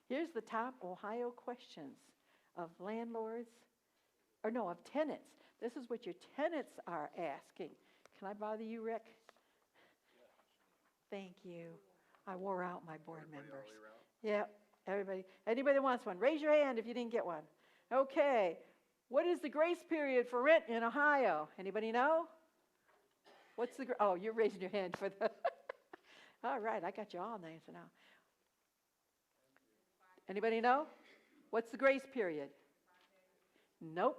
Here's the top Ohio questions of landlords, of tenants. This is what your tenants are asking. Can I bother you, Rick? Thank you. I wore out my board members. Yeah, everybody. Anybody that wants one, raise your hand if you didn't get one. Okay. What is the grace period for rent in Ohio? Anybody know? What's the, you're raising your hand for the, all right, I got you all the answer now. Anybody know? What's the grace period? Nope.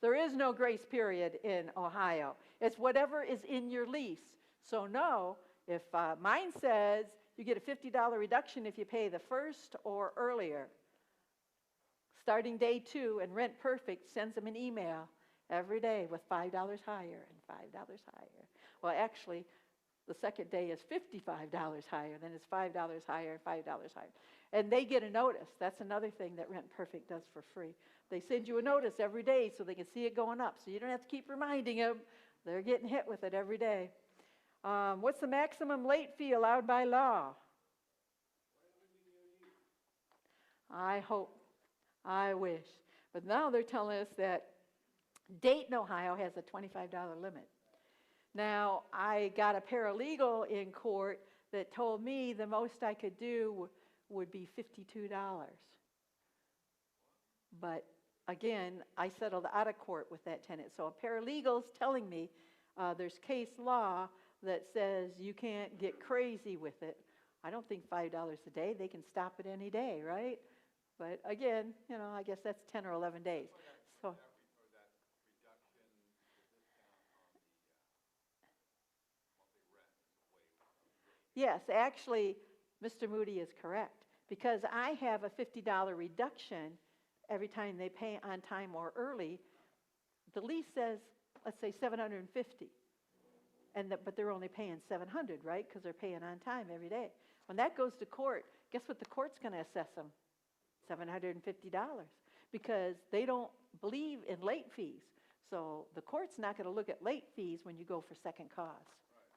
There is no grace period in Ohio. It's whatever is in your lease. So no, if mine says You get a $50 reduction if you pay the first or earlier. Starting day 2, and Rent Perfect sends them an email every day with $5 higher and $5 higher. Well, actually, the second day is $55 higher, then it's $5 higher, $5 higher. And they get a notice. That's another thing that Rent Perfect does for free. They send you a notice every day so they can see it going up. So you don't have to keep reminding them. They're getting hit with it every day. What's the maximum late fee allowed by law? I hope. I wish. But now they're telling us that Dayton, Ohio has a $25 limit. Now, I got a paralegal in court that told me the most I could do would be $52. But again, I settled out of court with that tenant. So a paralegal's telling me there's case law that says you can't get crazy with it. I don't think $5 a day. They can stop it any day, right? But again, you know, I guess that's 10 or 11 days. So. Yes, actually, Mr. Moody is correct, because I have a $50 reduction every time they pay on time or early. The lease says, let's say $750, but they're only paying $700, right? Because they're paying on time every day. When that goes to court, guess what the court's going to assess them? $750, because they don't believe in late fees. So the court's not going to look at late fees when you go for second cause.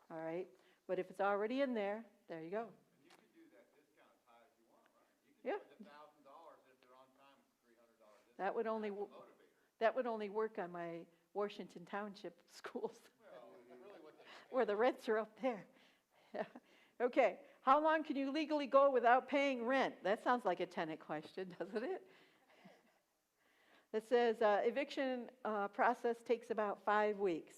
Right. All right? But if it's already in there, there you go. And you can do that discount as high as you want, right? You can Yeah. charge $1,000, and if they're on time, it's $300 discount. That would only work on my Washington Township schools. Well, really what they where the rents are up there. Okay, how long can you legally go without paying rent? That sounds like a tenant question, doesn't it? It says eviction process takes about 5 weeks.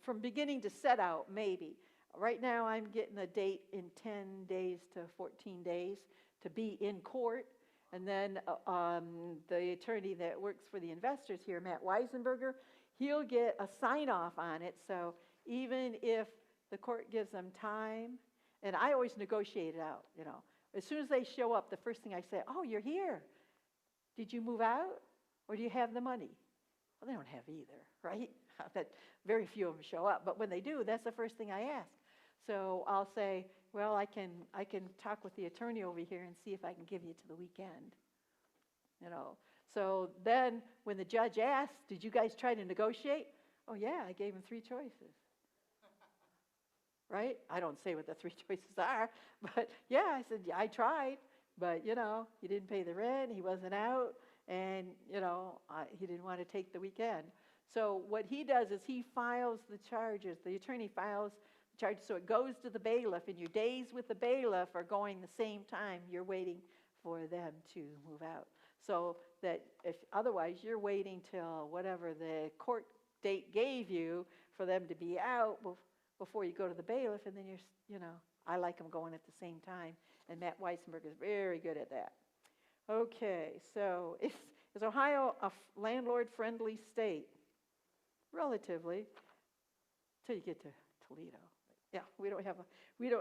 From beginning to set out, maybe. Right now I'm getting a date in 10 days to 14 days to be in court. And then the attorney that works for the investors here, Matt Weisenberger, he'll get a sign off on it. So even if the court gives them time, and I always negotiate it out, you know. As soon as they show up, the first thing I say, oh, you're here. Did you move out, or do you have the money? Well, they don't have either, right? But very few of them show up. But when they do, that's the first thing I ask. So I'll say, well, I can talk with the attorney over here and see if I can give you to the weekend. You know. So then when the judge asks, did you guys try to negotiate? Oh, yeah, I gave him 3 choices. Right? I don't say what the 3 choices are, but yeah, I said, yeah, I tried, but you know, he didn't pay the rent, he wasn't out, and you know, he didn't want to take the weekend. So what he does is he files the charges. The attorney files the charges, so it goes to the bailiff, and your days with the bailiff are going the same time you're waiting for them to move out. So that if otherwise you're waiting till whatever the court date gave you for them to be out before you go to the bailiff, and then you know, I like them going at the same time, and Matt Weisenberg is very good at that. Okay, so is Ohio a landlord-friendly state? Relatively, till you get to Toledo. Yeah, we don't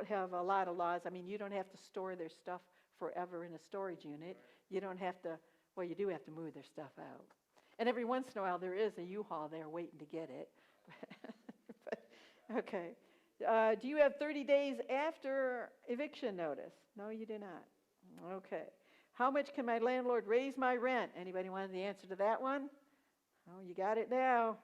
have a lot of laws. I mean, you don't have to store their stuff forever in a storage unit. You don't have to. Well, you do have to move their stuff out, and every once in a while there is a U-Haul there waiting to get it. Okay. Do you have 30 days after eviction notice? No, you do not. Okay. How much can my landlord raise my rent? Anybody want the answer to that one? Oh, you got it now.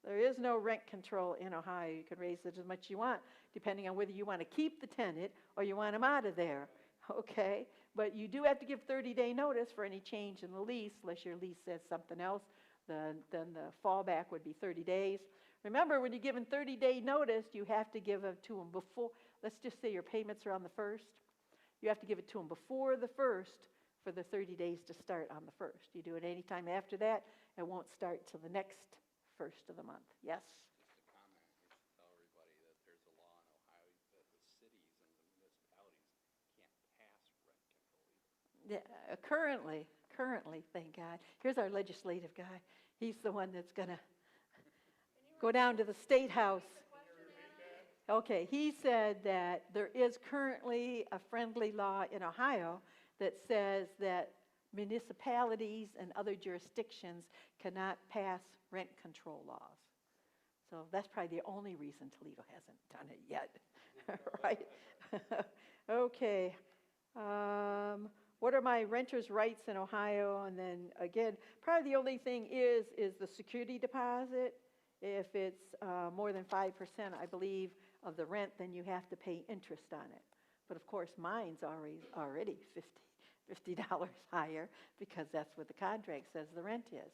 There is no rent control in Ohio. You can raise it as much as you want, depending on whether you want to keep the tenant or you want him out of there. Okay. But you do have to give 30-day notice for any change in the lease, unless your lease says something else. Then the fallback would be 30 days. Remember, when you're given 30-day notice, you have to give it to them before, let's just say your payments are on the 1st. You have to give it to them before the 1st for the 30 days to start on the 1st. You do it any time after that, it won't start till the next 1st of the month. Yes? Just a comment, we should tell everybody that there's a law in Ohio that the cities and the municipalities can't pass rent control either. Yeah, currently, thank God. Here's our legislative guy. He's the one that's going to go down to the State House. Okay, he said that there is currently a friendly law in Ohio that says that municipalities and other jurisdictions cannot pass rent control laws. So that's probably the only reason Toledo hasn't done it yet, right? Okay. What are my renter's rights in Ohio? And then again, probably the only thing is the security deposit. If it's more than 5%, I believe, of the rent, then you have to pay interest on it. But of course, mine's already $50 higher because that's what the contract says the rent is.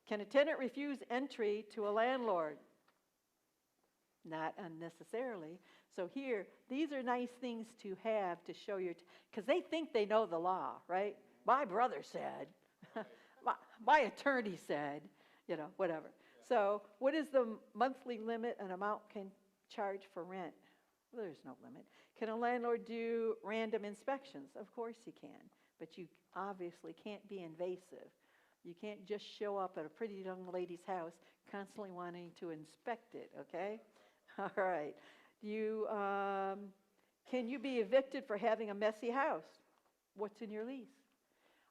Can a tenant refuse entry to a landlord? Not unnecessarily. So here, these are nice things to have to show your, because they think they know the law, right? My brother said, my attorney said, whatever. So what is the monthly limit and amount can charge for rent? Well, there's no limit. Can a landlord do random inspections? Of course he can, but you obviously can't be invasive. You can't just show up at a pretty young lady's house constantly wanting to inspect it, okay? All right. Can you be evicted for having a messy house? What's in your lease?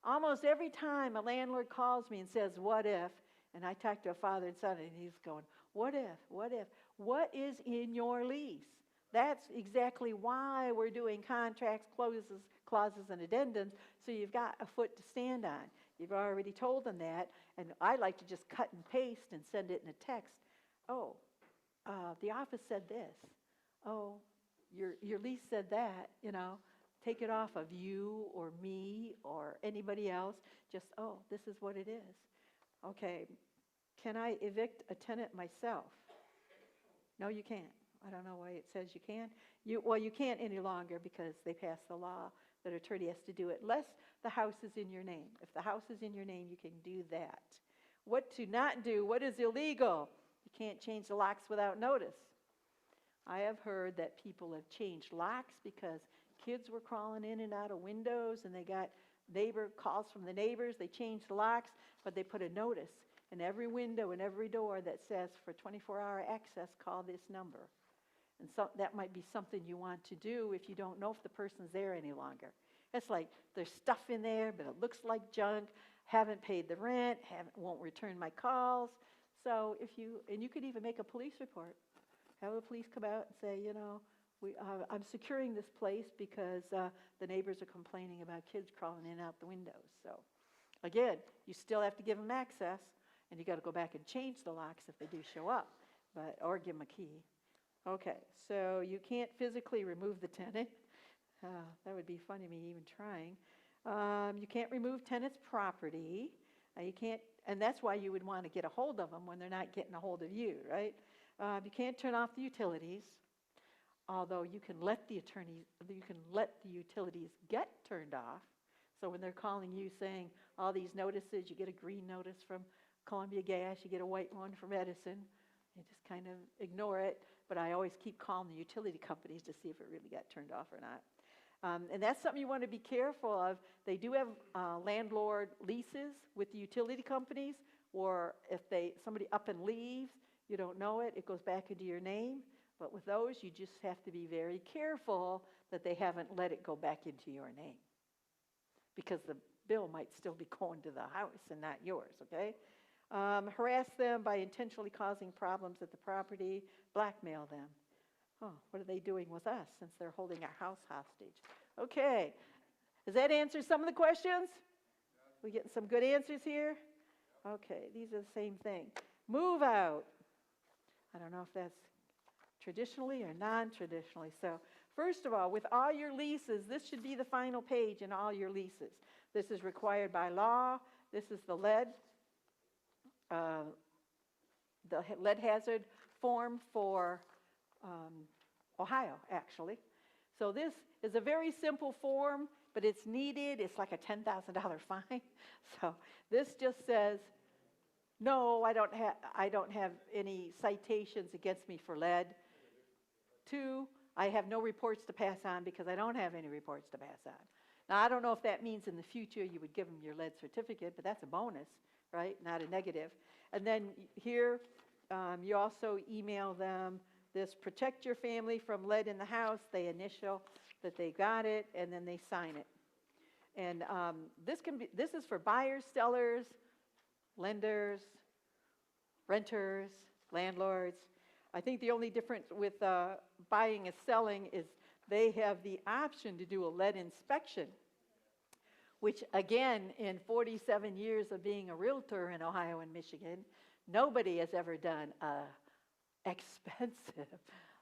Almost every time a landlord calls me and says, what if? And I talk to a father and son, and he's going, what if? What if? What is in your lease? That's exactly why we're doing contracts, clauses, and addendums, so you've got a foot to stand on. You've already told them that, and I like to just cut and paste and send it in a text. Oh, the office said this. Oh, your lease said that, Take it off of you or me or anybody else. Just, oh, this is what it is. Okay, can I evict a tenant myself? No, you can't. I don't know why it says you can. You can't any longer because they passed the law that an attorney has to do it, unless the house is in your name. If the house is in your name, you can do that. What to not do? What is illegal? You can't change the locks without notice. I have heard that people have changed locks because kids were crawling in and out of windows and they got calls from the neighbors. They changed the locks, but they put a notice in every window and every door that says for 24-hour access, call this number. And so that might be something you want to do if you don't know if the person's there any longer. It's like there's stuff in there, but it looks like junk, haven't paid the rent, won't return my calls. So you could even make a police report. Have the police come out and say, I'm securing this place because the neighbors are complaining about kids crawling in and out the windows. So again, you still have to give them access, and you got to go back and change the locks if they do show up, or give them a key. Okay, so you can't physically remove the tenant. That would be funny, me even trying. You can't remove tenant's property. You can't, and that's why you would want to get a hold of them when they're not getting a hold of you, right? You can't turn off the utilities, although you can let the utilities get turned off. So when they're calling you saying all these notices, you get a green notice from Columbia Gas, you get a white one from Edison. You just kind of ignore it, but I always keep calling the utility companies to see if it really got turned off or not. And that's something you want to be careful of. They do have landlord leases with the utility companies, or if somebody up and leaves, you don't know it, it goes back into your name. But with those, you just have to be very careful that they haven't let it go back into your name, because the bill might still be going to the house and not yours, okay? Harass them by intentionally causing problems at the property, blackmail them. Oh, what are they doing with us since they're holding our house hostage? Okay, does that answer some of the questions? We getting some good answers here? Okay, these are the same thing. Move out. I don't know if that's traditionally or non-traditionally. So first of all, with all your leases, this should be the final page in all your leases. This is required by law. This is the lead hazard form for Ohio, actually. So this is a very simple form, but it's needed. It's like a $10,000 fine. So this just says, no, I don't have any citations against me for lead. 2, I have no reports to pass on because I don't have any reports to pass on. Now, I don't know if that means in the future you would give them your lead certificate, but that's a bonus, right? Not a negative. And then here, you also email them this protect your family from lead in the house, they initial that they got it, and then they sign it. And this is for buyers, sellers, lenders, renters, landlords. I think the only difference with buying and selling is they have the option to do a lead inspection, which again, in 47 years of being a realtor in Ohio and Michigan, nobody has ever done a expensive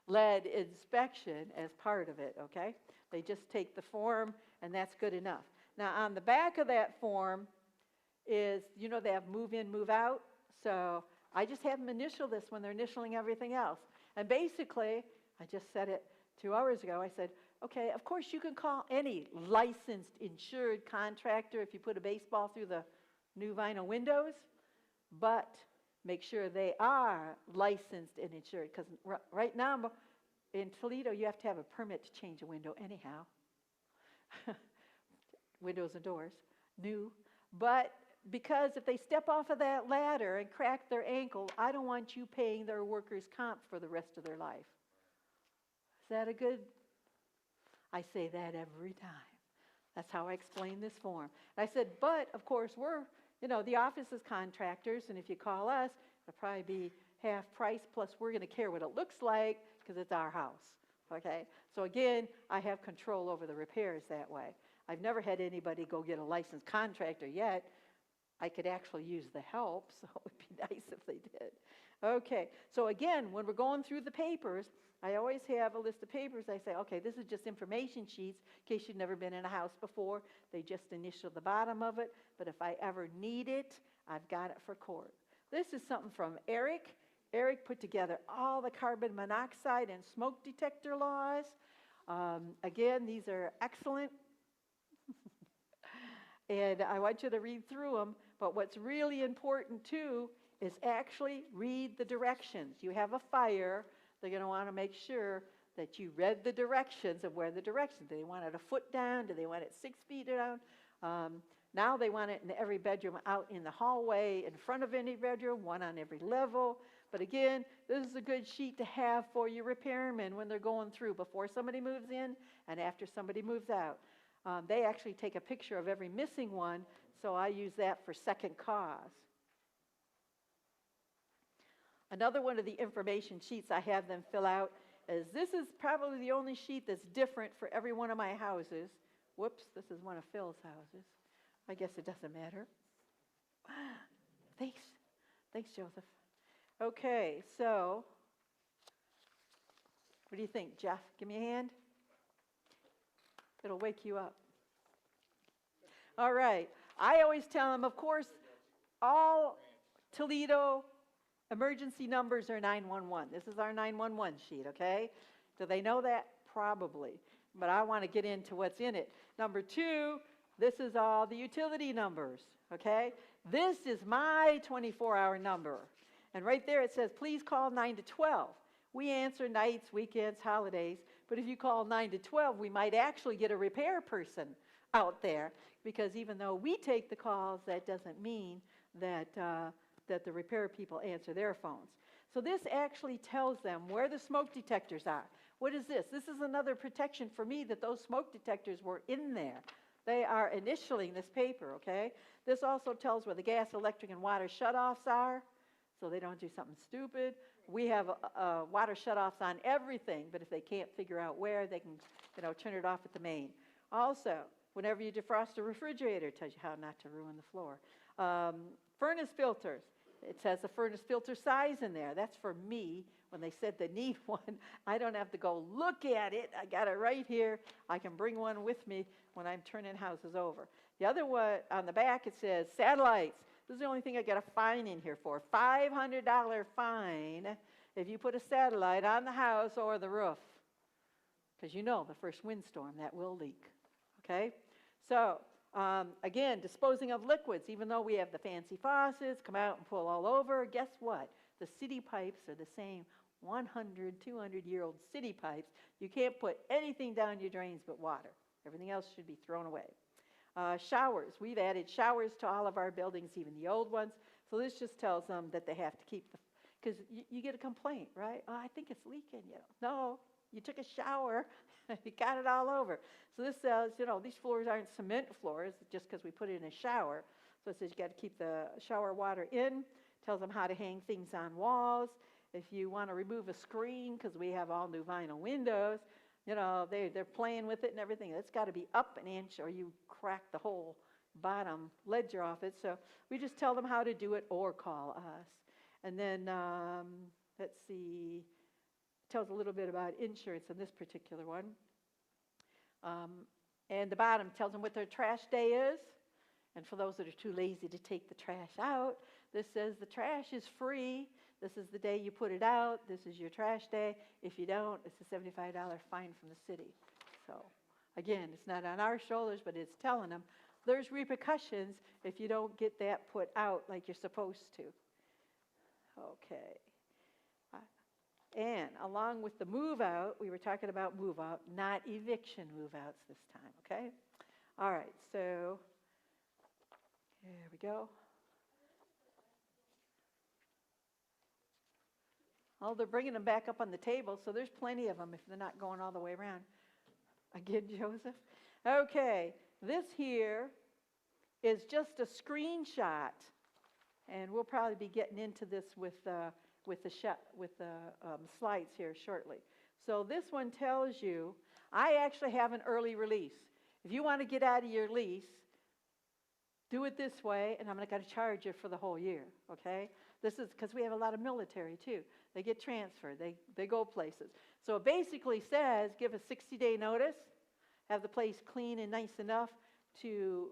lead inspection as part of it, okay? They just take the form, and that's good enough. Now, on the back of that form is, you know, they have move in, move out. So I just have them initial this when they're initialing everything else. And basically, I just said it 2 hours ago, I said, okay, of course you can call any licensed, insured contractor if you put a baseball through the new vinyl windows, but make sure they are licensed and insured, because right now in Toledo, you have to have a permit to change a window anyhow. Windows and doors, new. But because if they step off of that ladder and crack their ankle, I don't want you paying their workers' comp for the rest of their life. Is that a good? I say that every time. That's how I explain this form. And I said, but of course we're, you know, the office is contractors, and if you call us, it'll probably be half price, plus we're going to care what it looks like because it's our house, okay? So again, I have control over the repairs that way. I've never had anybody go get a licensed contractor yet. I could actually use the help, so it would be nice if they did. Okay, so again, when we're going through the papers, I always have a list of papers. I say, okay, this is just information sheets in case you've never been in a house before. They just initial the bottom of it, but if I ever need it, I've got it for court. This is something from Eric. Eric put together all the carbon monoxide and smoke detector laws. Again, these are excellent. And I want you to read through them, but what's really important too is actually read the directions. You have a fire, they're going to want to make sure that you read the directions of where the directions. Do they want it a foot down? Do they want it 6 feet down? Now they want it in every bedroom, out in the hallway, in front of any bedroom, one on every level. But again, this is a good sheet to have for your repairmen when they're going through before somebody moves in and after somebody moves out. They actually take a picture of every missing one, so I use that for second cause. Another one of the information sheets I have them fill out is this is probably the only sheet that's different for every one of my houses. Whoops, this is one of Phil's houses. I guess it doesn't matter. Thanks. Thanks, Joseph. Okay, so what do you think, Jeff? Give me a hand. It'll wake you up. All right. I always tell them, of course, all Toledo emergency numbers are 911. This is our 911 sheet, okay? Do they know that? Probably. But I want to get into what's in it. Number 2, this is all the utility numbers, okay? This is my 24-hour number. And right there it says, please call 9 to 12. We answer nights, weekends, holidays. But if you call 9 to 12, we might actually get a repair person out there, because even though we take the calls, that doesn't mean that, that the repair people answer their phones. So this actually tells them where the smoke detectors are. What is this? This is another protection for me that those smoke detectors were in there. They are initialing this paper, okay? This also tells where the gas, electric, and water shutoffs are, so they don't do something stupid. We have water shutoffs on everything, but if they can't figure out where, they can, you know, turn it off at the main. Also, whenever you defrost a refrigerator, it tells you how not to ruin the floor. Furnace filters. It says the furnace filter size in there. That's for me. When they said they need one, I don't have to go look at it. I got it right here. I can bring one with me when I'm turning houses over. The other one, on the back, it says satellites. This is the only thing I got a fine in here for. $500 fine if you put a satellite on the house or the roof. Because you know the first windstorm, that will leak. Okay? So, again, disposing of liquids. Even though we have the fancy faucets, come out and pull all over, guess what? The city pipes are the same 100, 200-year-old city pipes. You can't put anything down your drains but water. Everything else should be thrown away. Showers. We've added showers to all of our buildings, even the old ones. So this just tells them that they have to keep the, because you get a complaint, right? Oh, I think it's leaking, No, you took a shower, you got it all over. So this says, these floors aren't cement floors just because we put it in a shower. So it says you got to keep the shower water in, tells them how to hang things on walls. If you want to remove a screen, because we have all new vinyl windows, they're playing with it and everything. It's got to be up an inch or you crack the whole bottom ledger off it. So we just tell them how to do it or call us. And then, let's see, tells a little bit about insurance in this particular one. And the bottom tells them what their trash day is. And for those that are too lazy to take the trash out, this says the trash is free. This is the day you put it out. This is your trash day. If you don't, it's a $75 fine from the city. So, again, it's not on our shoulders, but it's telling them there's repercussions if you don't get that put out like you're supposed to. Okay. And along with the move out, we were talking about move out, not eviction move outs this time, okay? All right, so there we go. Oh, they're bringing them back up on the table, so there's plenty of them if they're not going all the way around. Again, Joseph? Okay, this here is just a screenshot, and we'll probably be getting into this with the slides here shortly. So this one tells you, I actually have an early release. If you want to get out of your lease, do it this way, and I'm not going to charge you for the whole year, okay? This is because we have a lot of military, too. They get transferred. They go places. So it basically says give a 60-day notice, have the place clean and nice enough to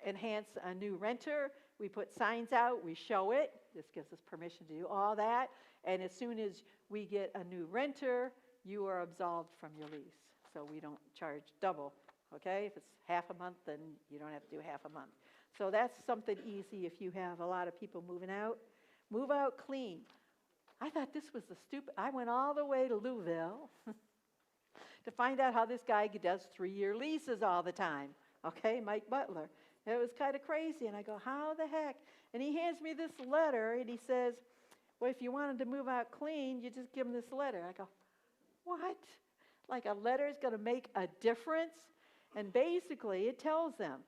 enhance a new renter. We put signs out. We show it. This gives us permission to do all that. And as soon as we get a new renter, you are absolved from your lease. So we don't charge double, okay? If it's half a month, then you don't have to do half a month. So that's something easy if you have a lot of people moving out. Move out clean. I thought this was I went all the way to Louisville to find out how this guy does 3-year leases all the time. Okay, Mike Butler. It was kind of crazy. And I go, how the heck? And he hands me this letter and he says, well, if you wanted to move out clean, you just give him this letter. I go, what? Like a letter is going to make a difference? And basically it tells them,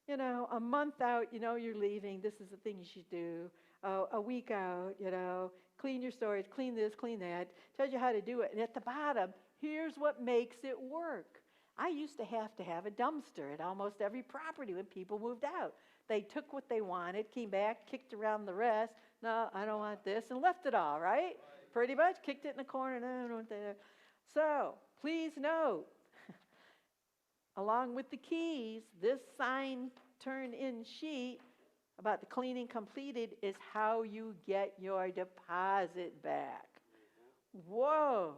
a month out, you're leaving. This is the thing you should do. A week out, clean your storage, clean this, clean that. Tells you how to do it. And at the bottom, here's what makes it work. I used to have a dumpster at almost every property when people moved out. They took what they wanted, came back, kicked around the rest. No, I don't want this, and left it all, right? Pretty much, kicked it in the corner. No, I don't want that. So, please note, along with the keys, this sign turn-in sheet about the cleaning completed is how you get your deposit back. Whoa.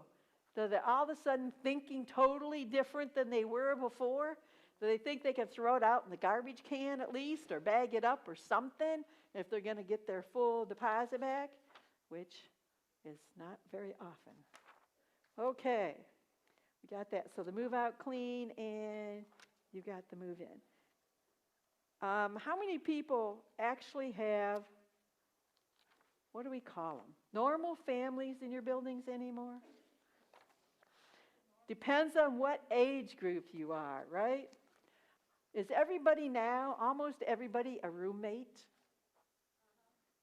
So they're all of a sudden thinking totally different than they were before. Do they think they can throw it out in the garbage can at least, or bag it up or something if they're going to get their full deposit back, which is not very often. Okay, we got that. So the move out clean, and you got the move in. How many people actually have, what do we call them, normal families in your buildings anymore? Depends on what age group you are, right? Is everybody now, almost everybody, a roommate?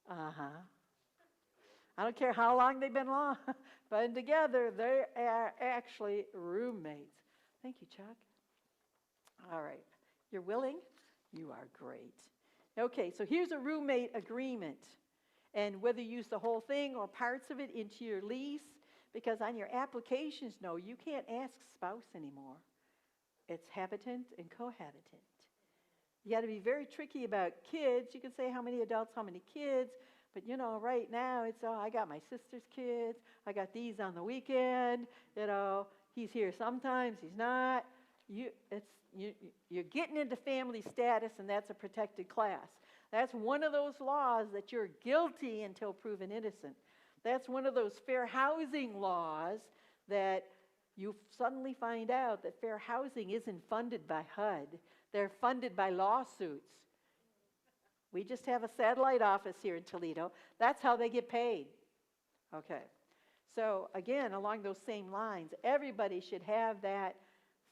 Uh-huh. I don't care how long they've been together, they are actually roommates. Thank you, Chuck. All right. You're willing? You are great. Okay, so here's a roommate agreement. And whether you use the whole thing or parts of it into your lease, because on your applications, no, you can't ask spouse anymore. It's habitant and cohabitant. You got to be very tricky about kids. You can say how many adults, how many kids, but right now it's, I got my sister's kids, I got these on the weekend, he's here sometimes, he's not. You're getting into family status, and that's a protected class. That's one of those laws that you're guilty until proven innocent. That's one of those fair housing laws that you suddenly find out that fair housing isn't funded by HUD. They're funded by lawsuits. We just have a satellite office here in Toledo. That's how they get paid. Okay. So again, along those same lines, everybody should have that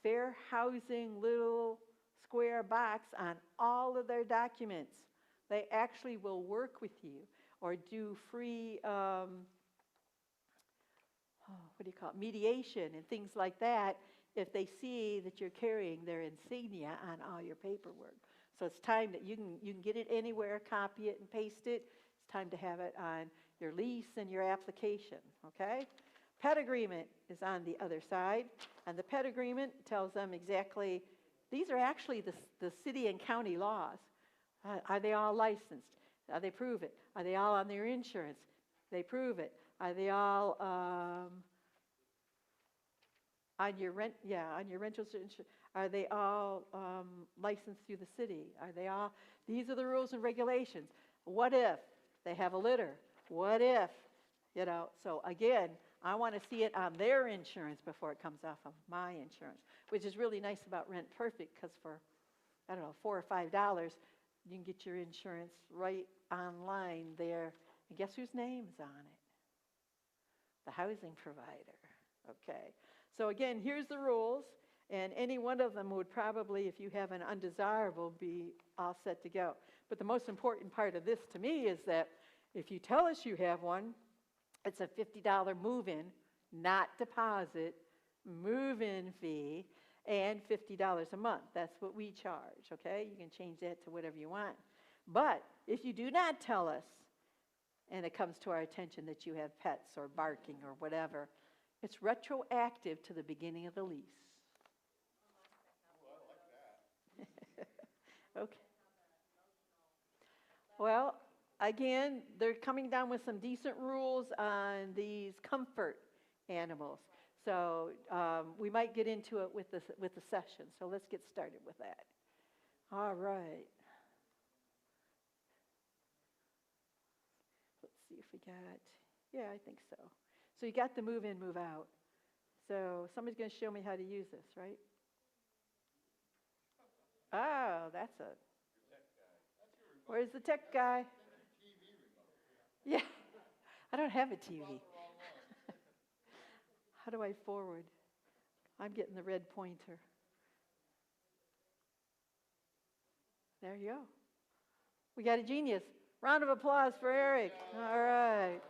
fair housing little square box on all of their documents. They actually will work with you or do free, what do you call it, mediation and things like that if they see that you're carrying their insignia on all your paperwork. So it's time that you can get it anywhere, copy it and paste it. It's time to have it on your lease and your application, okay? Pet agreement is on the other side, and the pet agreement tells them exactly, these are actually the city and county laws. Are they all licensed? They prove it. Are they all on their insurance? They prove it. Are they all on your rent? Yeah, on your rental insurance. Are they all licensed through the city? Are they all? These are the rules and regulations. What if they have a litter? What if, so again, I want to see it on their insurance before it comes off of my insurance, which is really nice about Rent Perfect because for, I don't know, $4 or $5, you can get your insurance right online there. And guess whose name's on it? The housing provider. Okay. So again, here's the rules, and any one of them would probably, if you have an undesirable, be all set to go. But the most important part of this to me is that if you tell us you have one, it's a $50 move-in, not deposit, move-in fee, and $50 a month. That's what we charge, okay? You can change that to whatever you want. But if you do not tell us, and it comes to our attention that you have pets or barking or whatever, it's retroactive to the beginning of the lease. Okay. Well, again, they're coming down with some decent rules on these comfort animals. So we might get into it with the session. So let's get started with that. All right. Let's see if we got, yeah, I think so. So you got the move in, move out. So somebody's going to show me how to use this, right? Oh, that's a, where's the tech guy? Yeah, I don't have a TV. How do I forward? I'm getting the red pointer. There you go. We got a genius. Round of applause for Eric. All right.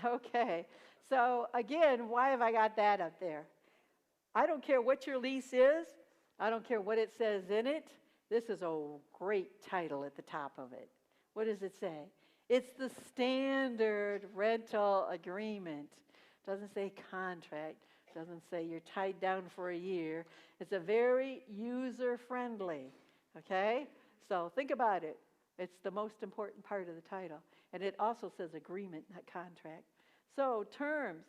Okay. So again, why have I got that up there? I don't care what your lease is. I don't care what it says in it. This is a great title at the top of it. What does it say? It's the standard rental agreement. Doesn't say contract. Doesn't say you're tied down for a year. It's a very user-friendly, okay? So think about it. It's the most important part of the title. And it also says agreement, not contract. So terms,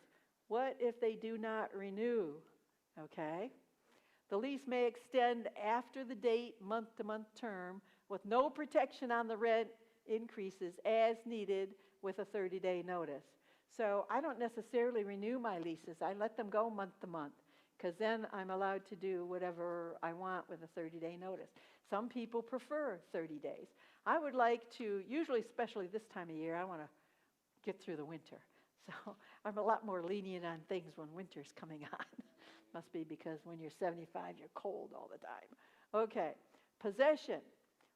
what if they do not renew? Okay? The lease may extend after the date, month-to-month term, with no protection on the rent increases as needed with a 30-day notice. So I don't necessarily renew my leases. I let them go month to month because then I'm allowed to do whatever I want with a 30-day notice. Some people prefer 30 days. I would like to, usually, especially this time of year, I want to get through the winter. So I'm a lot more lenient on things when winter's coming on. Must be because when you're 75, you're cold all the time. Okay, possession.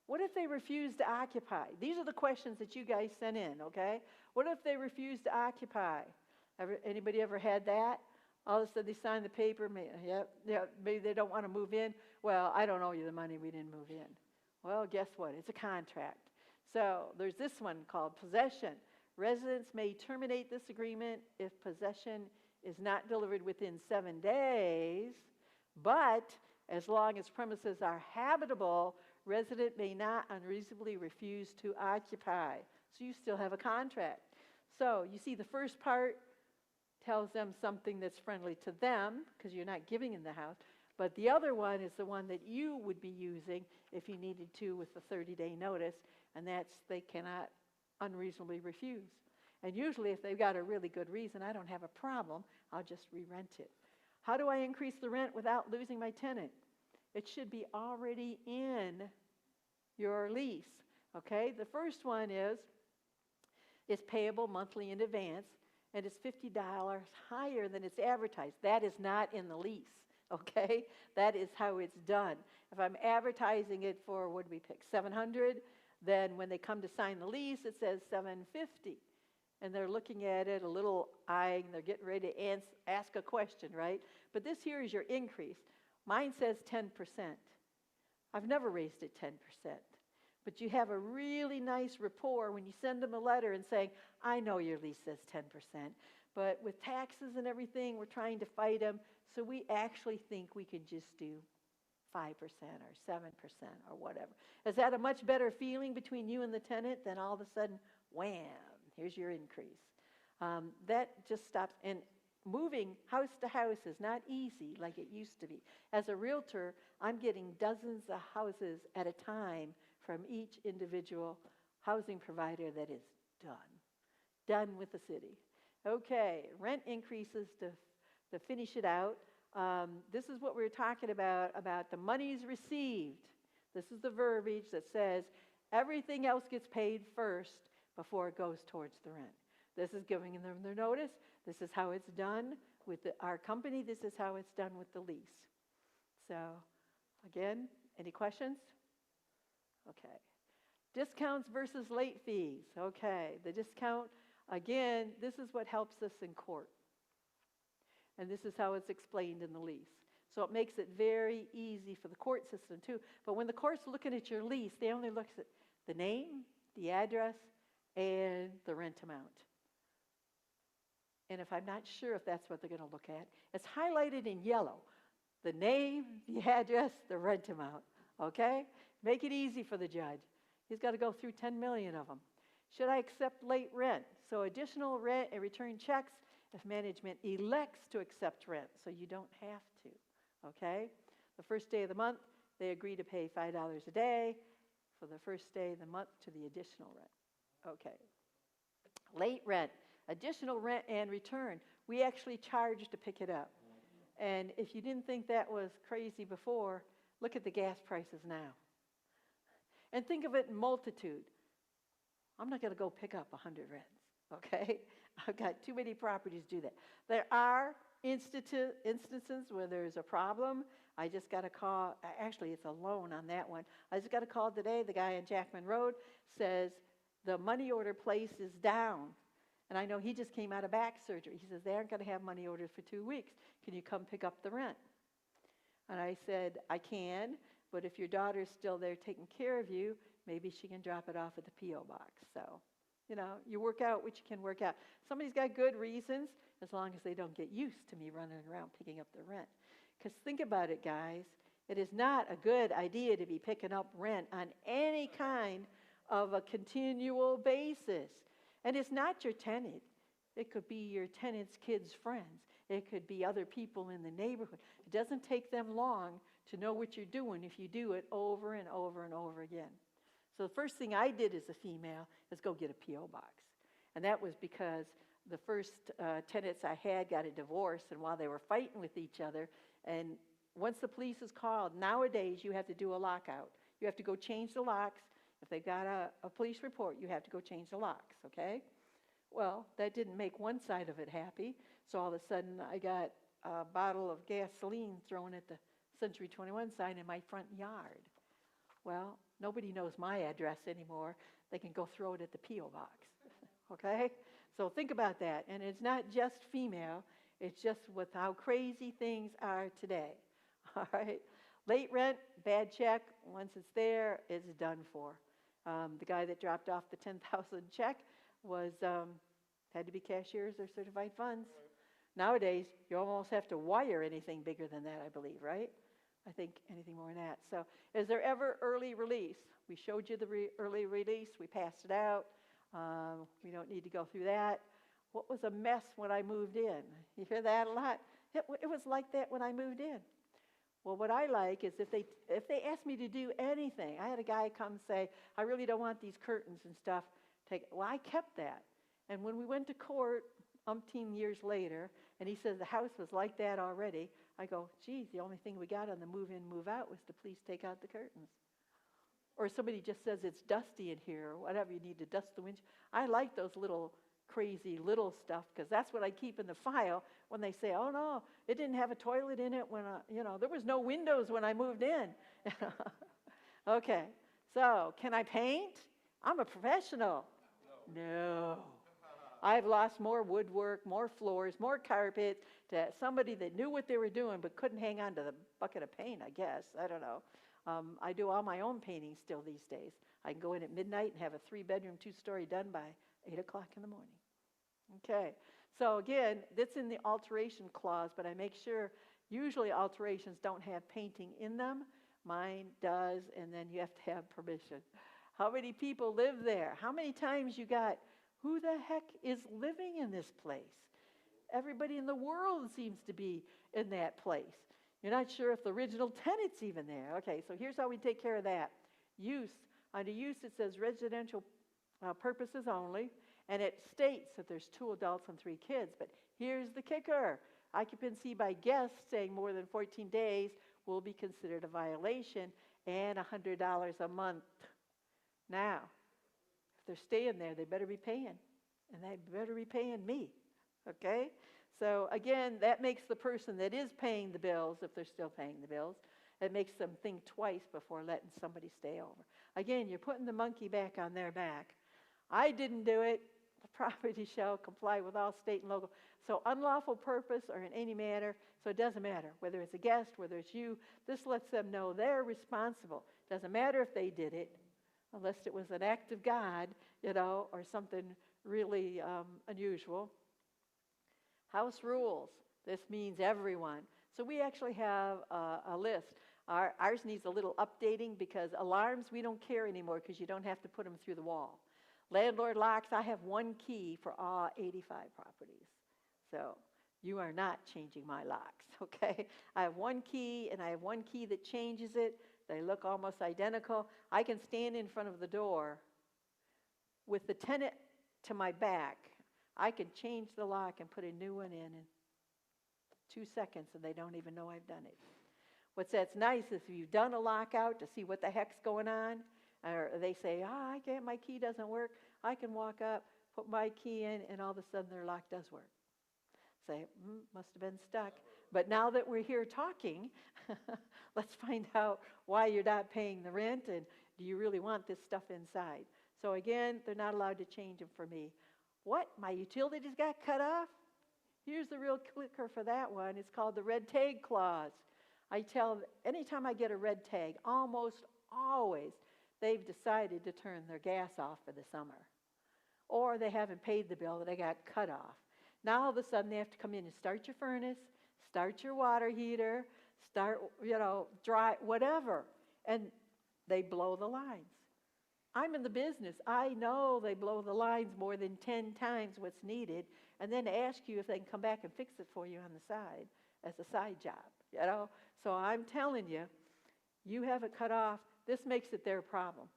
What if they refuse to occupy? These are the questions that you guys sent in, okay? What if they refuse to occupy? Anybody ever had that? All of a sudden they sign the paper, maybe they don't want to move in. Well, I don't owe you the money, we didn't move in. Well, guess what? It's a contract. So there's this one called possession. Residents may terminate this agreement if possession is not delivered within 7 days, but as long as premises are habitable, resident may not unreasonably refuse to occupy. So you still have a contract. So you see the first part tells them something that's friendly to them because you're not giving them the house. But the other one is the one that you would be using if you needed to with the 30-day notice, and that's they cannot unreasonably refuse. And usually if they've got a really good reason, I don't have a problem. I'll just re-rent it. How do I increase the rent without losing my tenant? It should be already in your lease, okay? The first one is payable monthly in advance, and it's $50 higher than it's advertised. That is not in the lease, okay? That is how it's done. If I'm advertising it for, what do we pick, 700, then when they come to sign the lease, it says 750. And they're looking at it, a little eyeing, they're getting ready to ask a question, right? But this here is your increase. Mine says 10%. I've never raised it 10%. But you have a really nice rapport when you send them a letter and saying, I know your lease says 10%, but with taxes and everything, we're trying to fight them, so we actually think we could just do 5% or 7% or whatever. Is that a much better feeling between you and the tenant than all of a sudden, wham, here's your increase? That just stops. And moving house to house is not easy like it used to be. As a realtor, I'm getting dozens of houses at a time from each individual housing provider that is done with the city. Okay, rent increases to finish it out. This is what we were talking about the monies received. This is the verbiage that says everything else gets paid first before it goes towards the rent. This is giving them their notice. This is how it's done with our company. This is how it's done with the lease. So, again, any questions? Okay. Discounts versus late fees. Okay, the discount, again, this is what helps us in court. And this is how it's explained in the lease. So it makes it very easy for the court system too. But when the court's looking at your lease, they only look at the name, the address, and the rent amount. And if I'm not sure if that's what they're going to look at, it's highlighted in yellow. The name, the address, the rent amount. Okay? Make it easy for the judge. He's got to go through 10 million of them. Should I accept late rent? So additional rent and return checks if management elects to accept rent, so you don't have to. Okay? The first day of the month, they agree to pay $5 a day for the first day of the month to the additional rent. Okay. Late rent, additional rent and return. We actually charge to pick it up. And if you didn't think that was crazy before, look at the gas prices now. And think of it in multitude. I'm not going to go pick up 100 rents, okay? I've got too many properties to do that. There are instances where there's a problem. I just got a call. Actually, it's a loan on that one. I just got a call today. The guy on Jackman Road says the money order place is down. And I know he just came out of back surgery. He says, they aren't going to have money orders for 2 weeks. Can you come pick up the rent? And I said, I can, but if your daughter's still there taking care of you, maybe she can drop it off at the P.O. box. So, you work out what you can work out. Somebody's got good reasons, as long as they don't get used to me running around picking up the rent. Because think about it, guys. It is not a good idea to be picking up rent on any kind of a continual basis. And it's not your tenant. It could be your tenant's kids' friends. It could be other people in the neighborhood. It doesn't take them long to know what you're doing if you do it over and over and over again. So the first thing I did as a female is go get a P.O. box. And that was because the first tenants I had got a divorce, and while they were fighting with each other, and once the police is called, nowadays you have to do a lockout. You have to go change the locks. If they've got a police report, you have to go change the locks, okay? Well, that didn't make one side of it happy, so all of a sudden I got a bottle of gasoline thrown at the Century 21 sign in my front yard. Well, nobody knows my address anymore. They can go throw it at the P.O. box, okay? So think about that. And it's not just female. It's just with how crazy things are today, all right? Late rent, bad check. Once it's there, it's done for. The guy that dropped off the $10,000 check was had to be cashiers or certified funds. Nowadays, you almost have to wire anything bigger than that, I believe, right? I think anything more than that. So is there ever early release? We showed you the early release. We passed it out. We don't need to go through that. What was a mess when I moved in? You hear that a lot? It was like that when I moved in. Well, what I like is if they ask me to do anything, I had a guy come say, I really don't want these curtains and stuff. Well, I kept that. And when we went to court umpteen years later, and he says the house was like that already, I go, geez, the only thing we got on the move-in, move-out was to please take out the curtains. Or somebody just says it's dusty in here, or whatever, you need to dust the windows. I like those little crazy little stuff, because that's what I keep in the file when they say, oh no, it didn't have a toilet in it when, there was no windows when I moved in. Okay, so can I paint? I'm a professional. No. I've lost more woodwork, more floors, more carpet to somebody that knew what they were doing but couldn't hang on to the bucket of paint, I guess. I don't know. I do all my own painting still these days. I can go in at midnight and have a 3-bedroom, 2-story done by 8 o'clock in the morning. Okay, so again, that's in the alteration clause, but I make sure usually alterations don't have painting in them. Mine does, and then you have to have permission. How many people live there? How many times you got, who the heck is living in this place? Everybody in the world seems to be in that place. You're not sure if the original tenant's even there. Okay, so here's how we take care of that. Use. Under use, it says residential purposes only, and it states that there's 2 adults and 3 kids. But here's the kicker. Occupancy by guests staying more than 14 days will be considered a violation, and $100 a month. Now, if they're staying there, they better be paying, and they better be paying me, okay? So again, that makes the person that is paying the bills, if they're still paying the bills, it makes them think twice before letting somebody stay over. Again, you're putting the monkey back on their back. I didn't do it. The property shall comply with all state and local. So unlawful purpose or in any manner, so it doesn't matter whether it's a guest, whether it's you. This lets them know they're responsible. Doesn't matter if they did it, unless it was an act of God, or something really unusual. House rules. This means everyone. So we actually have a list. Ours needs a little updating because alarms, we don't care anymore because you don't have to put them through the wall. Landlord locks, I have 1 key for all 85 properties. So you are not changing my locks, okay? I have 1 key, and I have 1 key that changes it. They look almost identical. I can stand in front of the door with the tenant to my back. I can change the lock and put a new one in 2 seconds, and they don't even know I've done it. What's nice is if you've done a lockout to see what the heck's going on, or they say, I can't, my key doesn't work, I can walk up, put my key in, and all of a sudden their lock does work. Say, must have been stuck. But now that we're here talking, let's find out why you're not paying the rent, and do you really want this stuff inside? So again, they're not allowed to change them for me. What? My utilities got cut off? Here's the real clicker for that one. It's called the red tag clause. Anytime I get a red tag, almost always, they've decided to turn their gas off for the summer. Or they haven't paid the bill and they got cut off. Now all of a sudden they have to come in and start your furnace, start your water heater, start, dry, whatever. And they blow the lines. I'm in the business. I know they blow the lines more than 10 times what's needed, and then ask you if they can come back and fix it for you on the side as a side job, So I'm telling you, you have it cut off. This makes it their problem.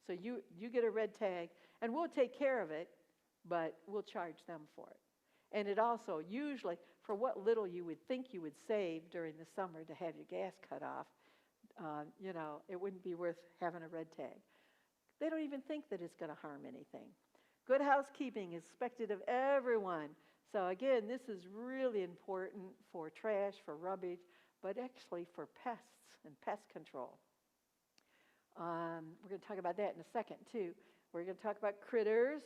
So you get a red tag, and we'll take care of it, but we'll charge them for it. And it also, usually, for what little you would think you would save during the summer to have your gas cut off, it wouldn't be worth having a red tag. They don't even think that it's going to harm anything. Good housekeeping is expected of everyone. So again, this is really important for trash, for rubbish, but actually for pests and pest control. We're going to talk about that in a second, too. We're going to talk about critters.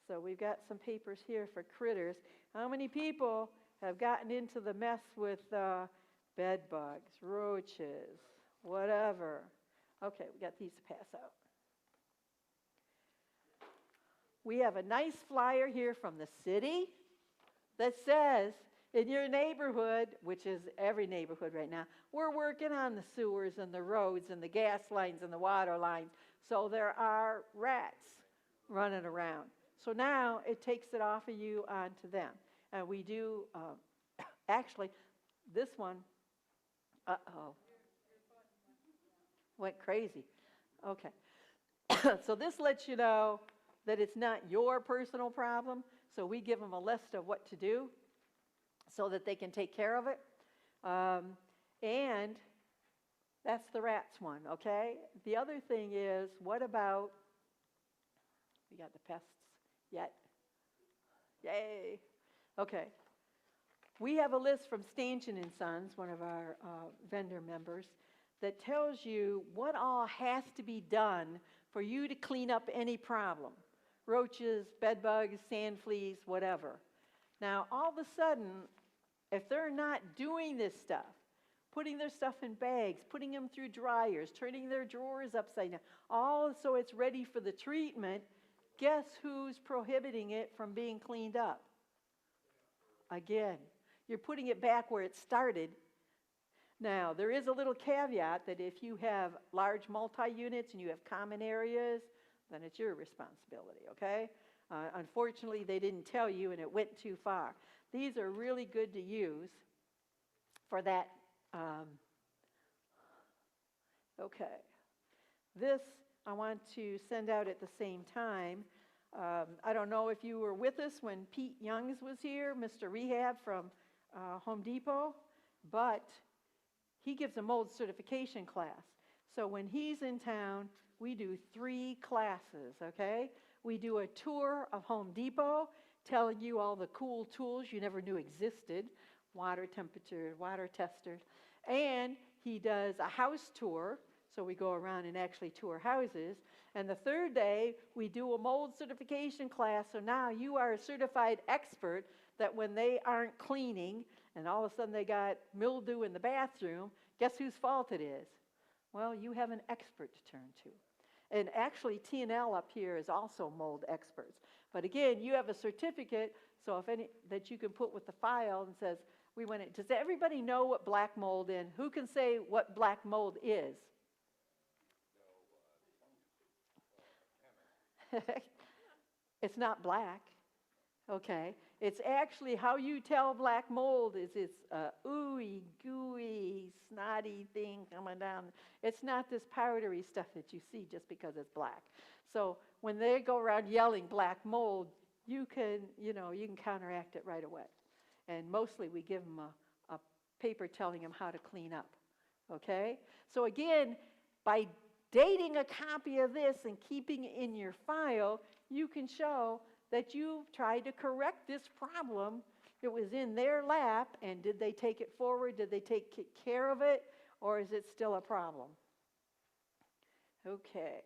So we've got some papers here for critters. How many people have gotten into the mess with bed bugs, roaches, whatever? Okay, we got these to pass out. We have a nice flyer here from the city that says, in your neighborhood, which is every neighborhood right now, we're working on the sewers and the roads and the gas lines and the water lines. So there are rats running around. So now it takes it off of you onto them. And we do, actually, this one, went crazy. Okay. So this lets you know that it's not your personal problem. So we give them a list of what to do so that they can take care of it. And that's the rats one, okay? The other thing is, what about, we got the pests yet? Yay. Okay. We have a list from Stanchion and Sons, one of our vendor members, that tells you what all has to be done for you to clean up any problem. Roaches, bed bugs, sand fleas, whatever. Now, all of a sudden, if they're not doing this stuff, putting their stuff in bags, putting them through dryers, turning their drawers upside down, all so it's ready for the treatment, guess who's prohibiting it from being cleaned up? Again, you're putting it back where it started. Now, there is a little caveat that if you have large multi-units and you have common areas, then it's your responsibility, okay? Unfortunately, they didn't tell you and it went too far. These are really good to use for that. Okay. This I want to send out at the same time. I don't know if you were with us when Pete Youngs was here, Mr. Rehab from Home Depot, but he gives a mold certification class. So when he's in town, we do 3 classes, okay? We do a tour of Home Depot, telling you all the cool tools you never knew existed, water temperature, water testers, and he does a house tour, so we go around and actually tour houses. And the 3rd day, we do a mold certification class, so now you are a certified expert that when they aren't cleaning and all of a sudden they got mildew in the bathroom, guess whose fault it is? Well, you have an expert to turn to. And actually, T&L up here is also mold experts. But again, you have a certificate, so if any that you can put with the file and says, we went in. Does everybody know what black mold is? Who can say what black mold is? It's not black, okay? It's actually how you tell black mold is it's ooey, gooey, snotty thing coming down. It's not this powdery stuff that you see just because it's black. So when they go around yelling black mold, you can counteract it right away. And mostly we give them a paper telling them how to clean up, okay? So again, by dating a copy of this and keeping it in your file, you can show that you've tried to correct this problem. It was in their lap, and did they take it forward? Did they take care of it? Or is it still a problem? Okay.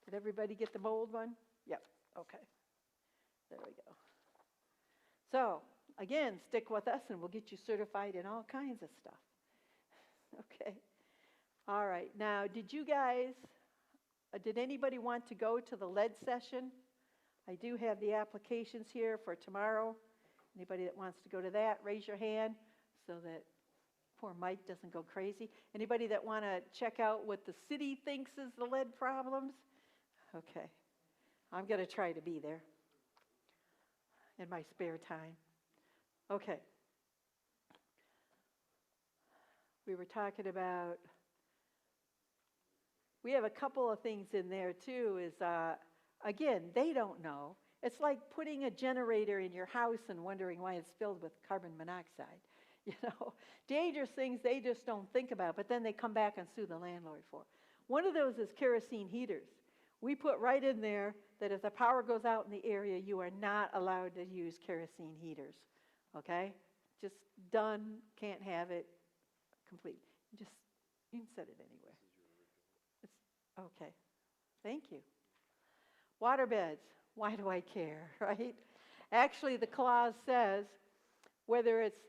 Did everybody get the mold one? Yep, okay. There we go. So, again, stick with us and we'll get you certified in all kinds of stuff. Okay. All right. Now, did anybody want to go to the lead session? I do have the applications here for tomorrow. Anybody that wants to go to that, raise your hand so that poor Mike doesn't go crazy. Anybody that want to check out what the city thinks is the lead problems? Okay. I'm going to try to be there in my spare time. Okay. We were talking about, we have a couple of things in there too, is again, they don't know. It's like putting a generator in your house and wondering why it's filled with carbon monoxide. You know, dangerous things they just don't think about, but then they come back and sue the landlord for. One of those is kerosene heaters. We put right in there that if the power goes out in the area, you are not allowed to use kerosene heaters, okay? Just done, can't have it, complete. You can set it anywhere. It's, okay, thank you. Water beds, why do I care, right? Actually, the clause says whether it's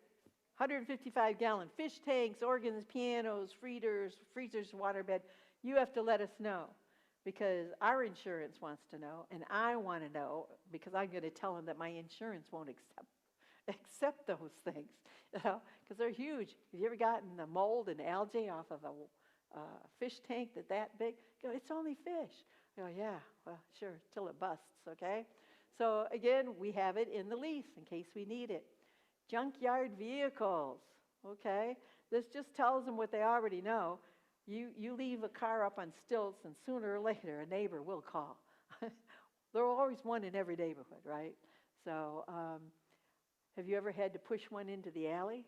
155-gallon fish tanks, organs, pianos, freezers, waterbed, you have to let us know because our insurance wants to know, and I want to know because I'm going to tell them that my insurance won't accept those things, you know, because they're huge. Have you ever gotten the mold and algae off of a fish tank that big? You go, it's only fish. You go, yeah, well, sure, till it busts, okay? So again, we have it in the lease in case we need it. Junkyard vehicles, okay? This just tells them what they already know. You leave a car up on stilts, and sooner or later, a neighbor will call. There's always one in every neighborhood, right? So have you ever had to push one into the alley?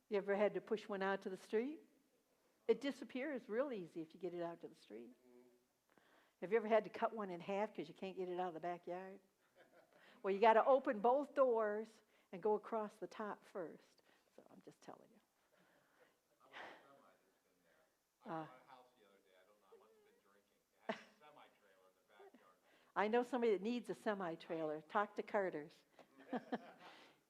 You ever had to push one out to the street? It disappears real easy if you get it out to the street. Have you ever had to cut one in half because you can't get it out of the backyard? Well, you got to open both doors and go across the top first. So I'm just telling you. I know somebody that needs a semi-trailer. Talk to Carter's.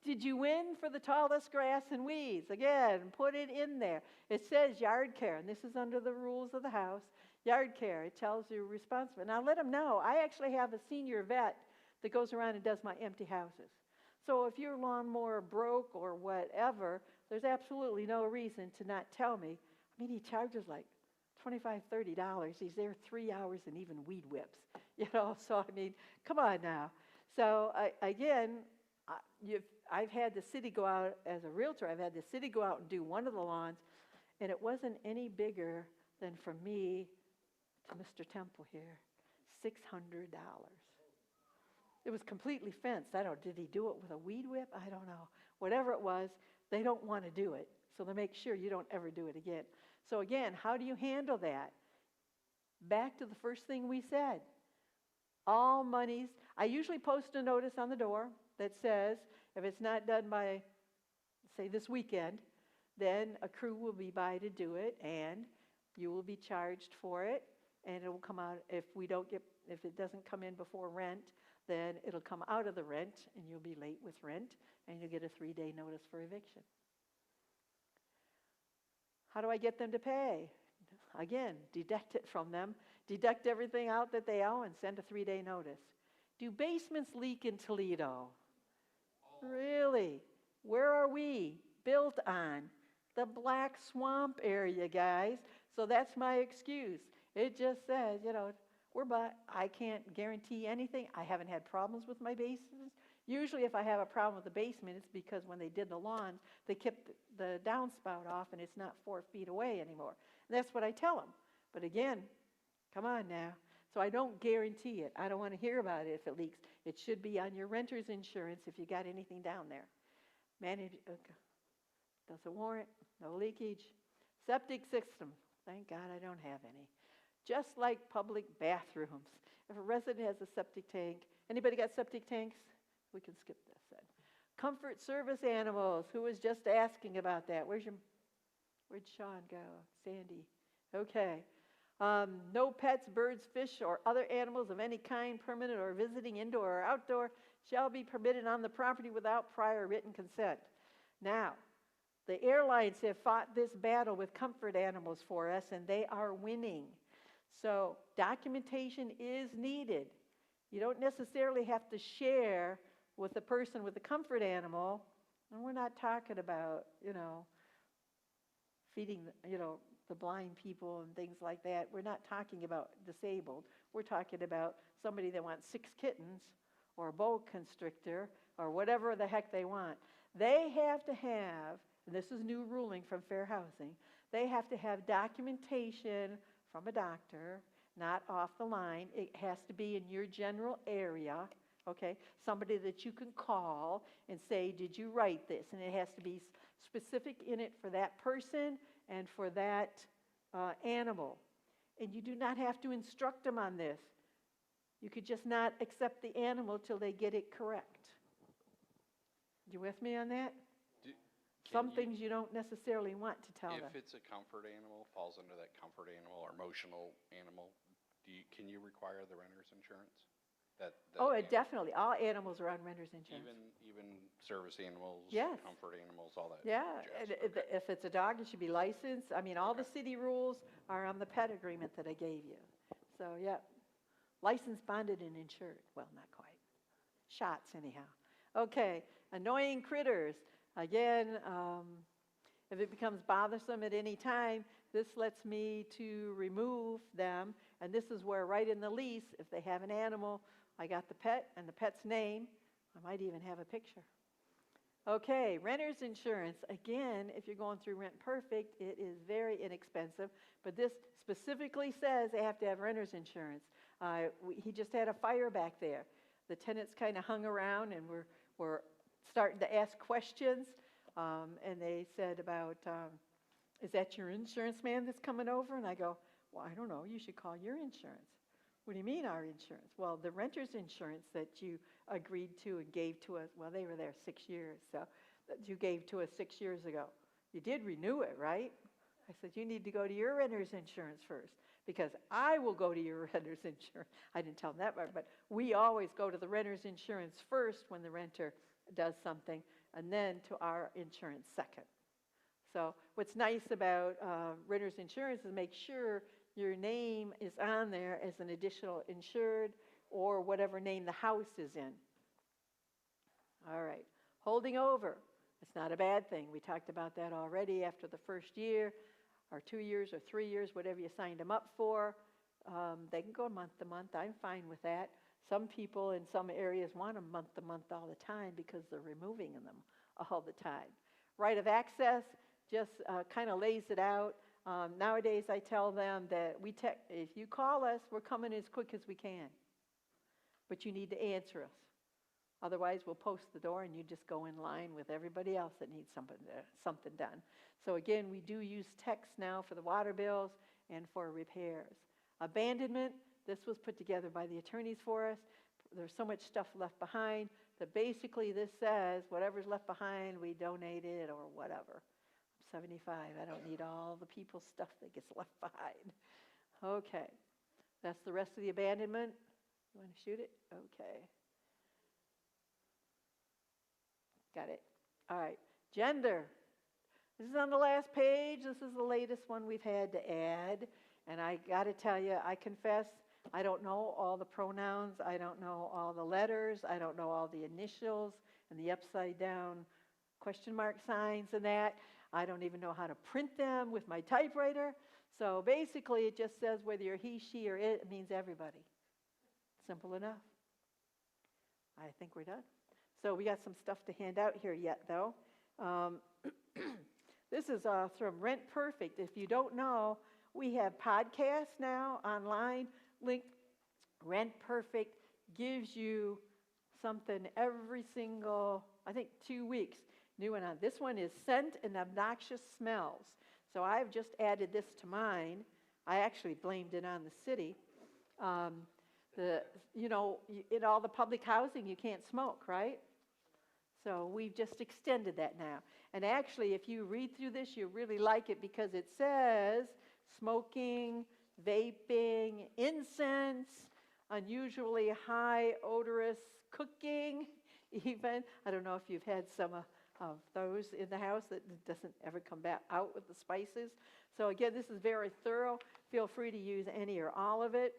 Did you win for the tallest grass and weeds? Again, put it in there. It says yard care, and this is under the rules of the house. Yard care, it tells you responsible. Now let them know, I actually have a senior vet that goes around and does my empty houses. So if your lawnmower broke or whatever, there's absolutely no reason to not tell me. I mean, he charges like $25, $30. He's there 3 hours and even weed whips, so I mean, come on now. So I've had the city go out, as a realtor, I've had the city go out and do one of the lawns, and it wasn't any bigger than from me to Mr. Temple here, $600. It was completely fenced. Did he do it with a weed whip? I don't know. Whatever it was, they don't want to do it. So they make sure you don't ever do it again. So again, how do you handle that? Back to the first thing we said. All monies, I usually post a notice on the door that says, if it's not done by, say, this weekend, then a crew will be by to do it, and you will be charged for it, and it will come out, if it doesn't come in before rent, then it'll come out of the rent, and you'll be late with rent, and you'll get a 3-day notice for eviction. How do I get them to pay? Again, deduct it from them, deduct everything out that they owe, and send a 3-day notice. Do basements leak in Toledo? Really? Where are we built on? The Black Swamp area, guys. So that's my excuse. It just says, I can't guarantee anything. I haven't had problems with my basements. Usually if I have a problem with the basement, it's because when they did the lawns, they kept the downspout off and it's not 4 feet away anymore. And that's what I tell them. But again, come on now. So I don't guarantee it. I don't want to hear about it if it leaks. It should be on your renter's insurance if you got anything down there. Doesn't warrant, no leakage. Septic system. Thank God I don't have any. Just like public bathrooms. If a resident has a septic tank, anybody got septic tanks? We can skip this then. Comfort service animals. Who was just asking about that? Where'd Sean go? Sandy. Okay. No pets, birds, fish, or other animals of any kind, permanent or visiting, indoor or outdoor, shall be permitted on the property without prior written consent. Now, the airlines have fought this battle with comfort animals for us, and they are winning. So documentation is needed. You don't necessarily have to share with the person with the comfort animal, and we're not talking about, feeding, the blind people and things like that. We're not talking about disabled. We're talking about somebody that wants 6 kittens or a boa constrictor or whatever the heck they want. They have to have, and this is new ruling from Fair Housing, they have to have documentation from a doctor, not off the line. It has to be in your general area, okay? Somebody that you can call and say, did you write this? And it has to be specific in it for that person and for that animal. And you do not have to instruct them on this. You could just not accept the animal till they get it correct. You with me on that? Some things you don't necessarily want to tell them. If it's a comfort animal, falls under that comfort animal or emotional animal, can you require the renter's insurance? Definitely. All animals are on renter's insurance. Even service animals, yes. Comfort animals, all that. Yeah, jazz. and if it's a dog, it should be licensed. I mean, all the city rules are on the pet agreement that I gave you. So, yeah, licensed, bonded, and insured. Well, not quite. Shots, anyhow. Okay, annoying critters. Again, if it becomes bothersome at any time, this lets me to remove them. And this is where right in the lease, if they have an animal, I got the pet and the pet's name. I might even have a picture. Okay, renter's insurance. Again, if you're going through Rent Perfect, it is very inexpensive. But this specifically says they have to have renter's insurance. He just had a fire back there. The tenants kind of hung around and were starting to ask questions. And they said about, is that your insurance man that's coming over? And I go, well, I don't know. You should call your insurance. What do you mean our insurance? Well, the renter's insurance that you agreed to and gave to us, well, they were there 6 years, so that you gave to us 6 years ago. You did renew it, right? I said, you need to go to your renter's insurance first because I will go to your renter's insurance. I didn't tell them that part, but we always go to the renter's insurance first when the renter does something, and then to our insurance second. So what's nice about renter's insurance is make sure your name is on there as an additional insured or whatever name the house is in. All right, holding over. It's not a bad thing. We talked about that already after the first year or 2 years or 3 years, whatever you signed them up for. They can go month to month. I'm fine with that. Some people in some areas want them month to month all the time because they're removing them all the time. Right of access just kind of lays it out. Nowadays, I tell them that if you call us, we're coming as quick as we can. But you need to answer us. Otherwise, we'll post the door and you just go in line with everybody else that needs something done. So again, we do use text now for the water bills and for repairs. Abandonment, this was put together by the attorneys for us. There's so much stuff left behind that basically this says whatever's left behind, we donate it or whatever. 75. I don't need all the people's stuff that gets left behind. Okay. That's the rest of the abandonment. You want to shoot it? Okay. Got it. All right. Gender. This is on the last page. This is the latest one we've had to add. And I got to tell you, I confess, I don't know all the pronouns. I don't know all the letters. I don't know all the initials and the upside down question mark signs and that. I don't even know how to print them with my typewriter. So basically, it just says whether you're he, she, or it means everybody. Simple enough. I think we're done. So we got some stuff to hand out here yet, though. This is from Rent Perfect. If you don't know, we have podcasts now online. Link Rent Perfect gives you something every single, I think, 2 weeks. New one on. This one is Scent and Obnoxious Smells. So I've just added this to mine. I actually blamed it on the city. In all the public housing, you can't smoke, right? So we've just extended that now. And actually, if you read through this, you really like it because it says smoking, vaping, incense, unusually high odorous cooking, even. I don't know if you've had some of those in the house that doesn't ever come back out with the spices. So again, this is very thorough. Feel free to use any or all of it.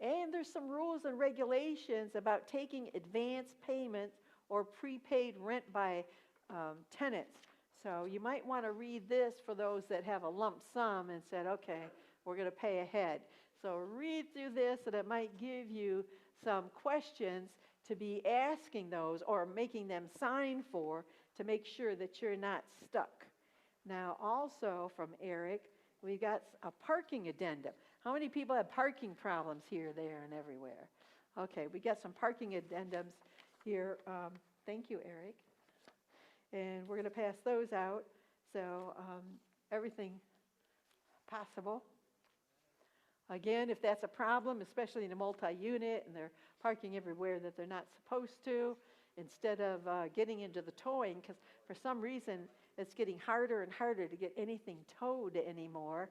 And there's some rules and regulations about taking advance payments or prepaid rent by tenants. So you might want to read this for those that have a lump sum and said, okay, we're going to pay ahead. So read through this and it might give you some questions to be asking those or making them sign for to make sure that you're not stuck. Now also from Eric, we've got a parking addendum. How many people have parking problems here, there, and everywhere? Okay, we got some parking addendums here. Thank you, Eric. And we're going to pass those out. So everything possible. Again, if that's a problem, especially in a multi-unit and they're parking everywhere that they're not supposed to, instead of getting into the towing, because for some reason it's getting harder and harder to get anything towed anymore.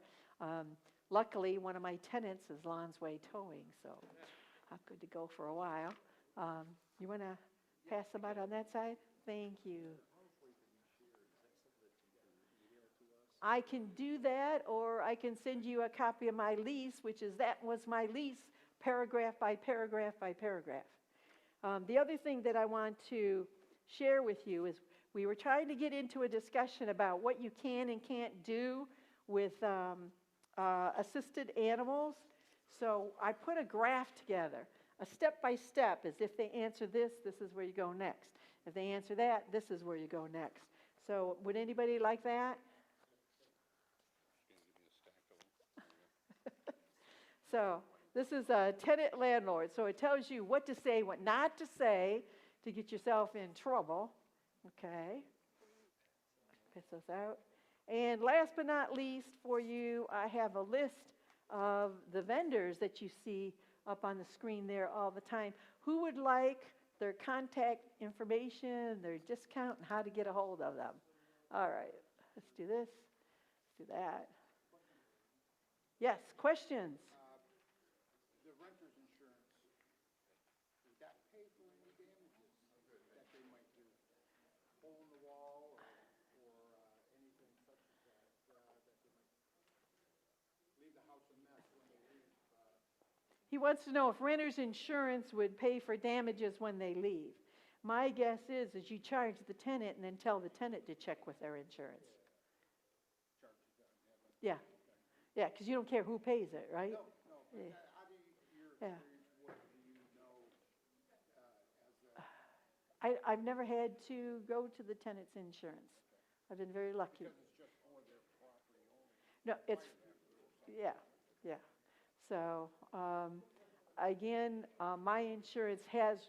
Luckily, one of my tenants is Lonsway Towing, so I'm good to go for a while. You want to pass them out on that side? Thank you. I can do that, or I can send you a copy of my lease, that was my lease, paragraph by paragraph by paragraph. The other thing that I want to share with you is we were trying to get into a discussion about what you can and can't do with assisted animals. So I put a graph together, a step-by-step, as if they answer this, this is where you go next. If they answer that, this is where you go next. So would anybody like that? So this is a tenant landlord. So it tells you what to say, what not to say to get yourself in trouble. Okay. Pass those out. And last but not least for you, I have a list of the vendors that you see up on the screen there all the time. Who would like their contact information, their discount, and how to get a hold of them? All right, let's do this, let's do that. Yes, questions? The renter's insurance, does that pay for any damages that they might do? Hole in the wall or anything such as that, that they might leave the house a mess when they leave? He wants to know if renter's insurance would pay for damages when they leave. My guess is you charge the tenant and then tell the tenant to check with their insurance. Yeah, yeah, because you don't care who pays it, right? No, Yeah. how do your Yeah. experience, what do you know as a, I've never had to go to the tenant's insurance. I've been very lucky. because it's just for their property only? No, it's, yeah, yeah. So, again, my insurance has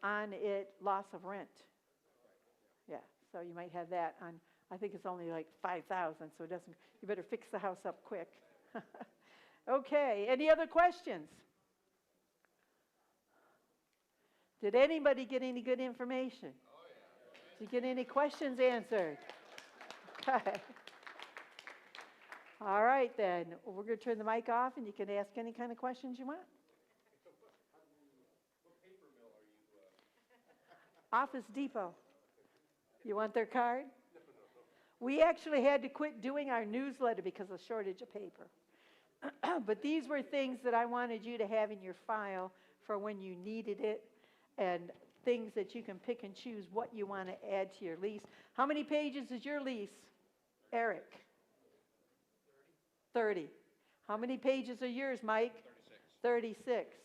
on it loss of rent. Yeah, so you might have that on, I think it's only like 5,000, so it doesn't, you better fix the house up quick. Okay, any other questions? Did anybody get any good information? Did you get any questions answered? Okay. All right, then. We're going to turn the mic off, and you can ask any kind of questions you want. Office Depot. You want their card? We actually had to quit doing our newsletter because of shortage of paper. But these were things that I wanted you to have in your file for when you needed it, and things that you can pick and choose what you want to add to your lease. How many pages is your lease, Eric? 30. How many pages are yours, Mike? 36.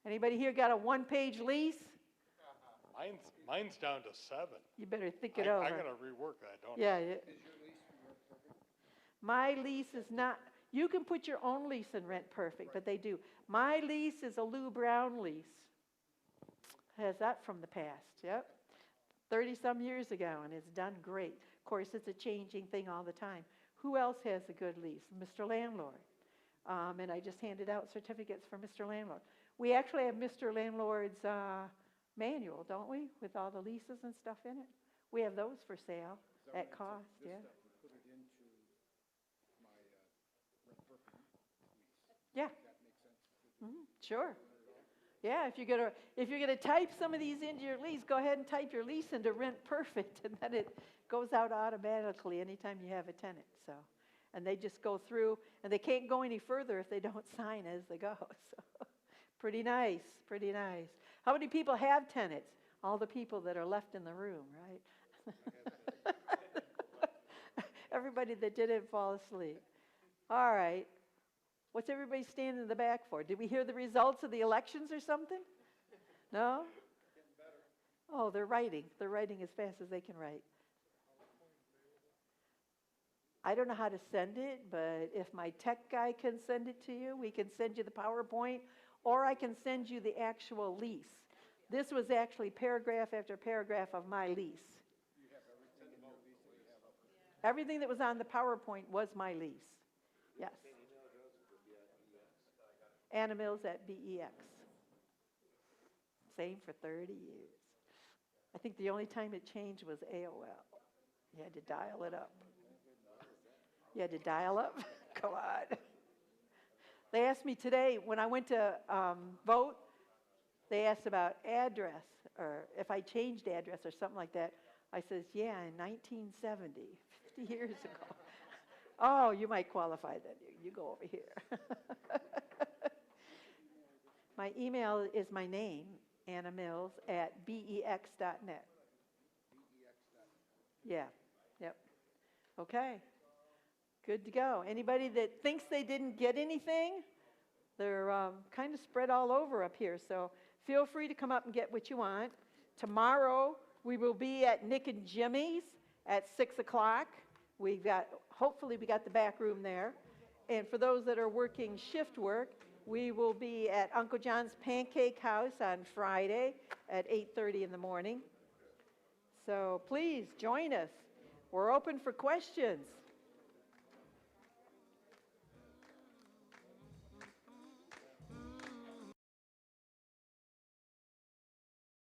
Anybody here got a one-page lease? Mine's down to 7. You better think it I over. gotta rework that, don't I? Yeah. My lease is not, you can put your own lease in Rent Perfect, but they do. My lease is a Lou Brown lease. Has that from the past, yep. 30-some years ago, and it's done great. Of course, it's a changing thing all the time. Who else has a good lease? Mr. Landlord. And I just handed out certificates for Mr. Landlord. We actually have Mr. Landlord's manual, don't we? With all the leases and stuff in it. We have those for sale at cost, yeah. Put it into my rent perfect lease. Yeah. Does that make sense? Sure. Yeah, if you're gonna type some of these into your lease, go ahead and type your lease into Rent Perfect, and then it goes out automatically anytime you have a tenant. So, and they just go through, and they can't go any further if they don't sign as they go. So, pretty nice, pretty nice. How many people have tenants? All the people that are left in the room, right? Everybody that didn't fall asleep. All right. What's everybody standing in the back for? Did we hear the results of the elections or something? No? Oh, they're writing. They're writing as fast as they can write. I don't know how to send it, but if my tech guy can send it to you, we can send you the PowerPoint, or I can send you the actual lease. This was actually paragraph after paragraph of my lease. Everything that was on the PowerPoint was my lease. Yes. Anna Mills at BEX. Same for 30 years. I think the only time it changed was AOL. You had to dial it up. You had to dial up? Come on. They asked me today, when I went to vote, they asked about address, or if I changed address or something like that. I says, yeah, in 1970, 50 years ago. Oh, you might qualify then. You go over here. My email is my name, Anna Mills, at bex.net. Yeah, yep. Okay, good to go. Anybody that thinks they didn't get anything, they're kind of spread all over up here, so feel free to come up and get what you want. Tomorrow, we will be at Nick and Jimmy's at 6 o'clock. Hopefully we got the back room there. And for those that are working shift work, we will be at Uncle John's Pancake House on Friday at 8:30 in the morning. So please join us. We're open for questions.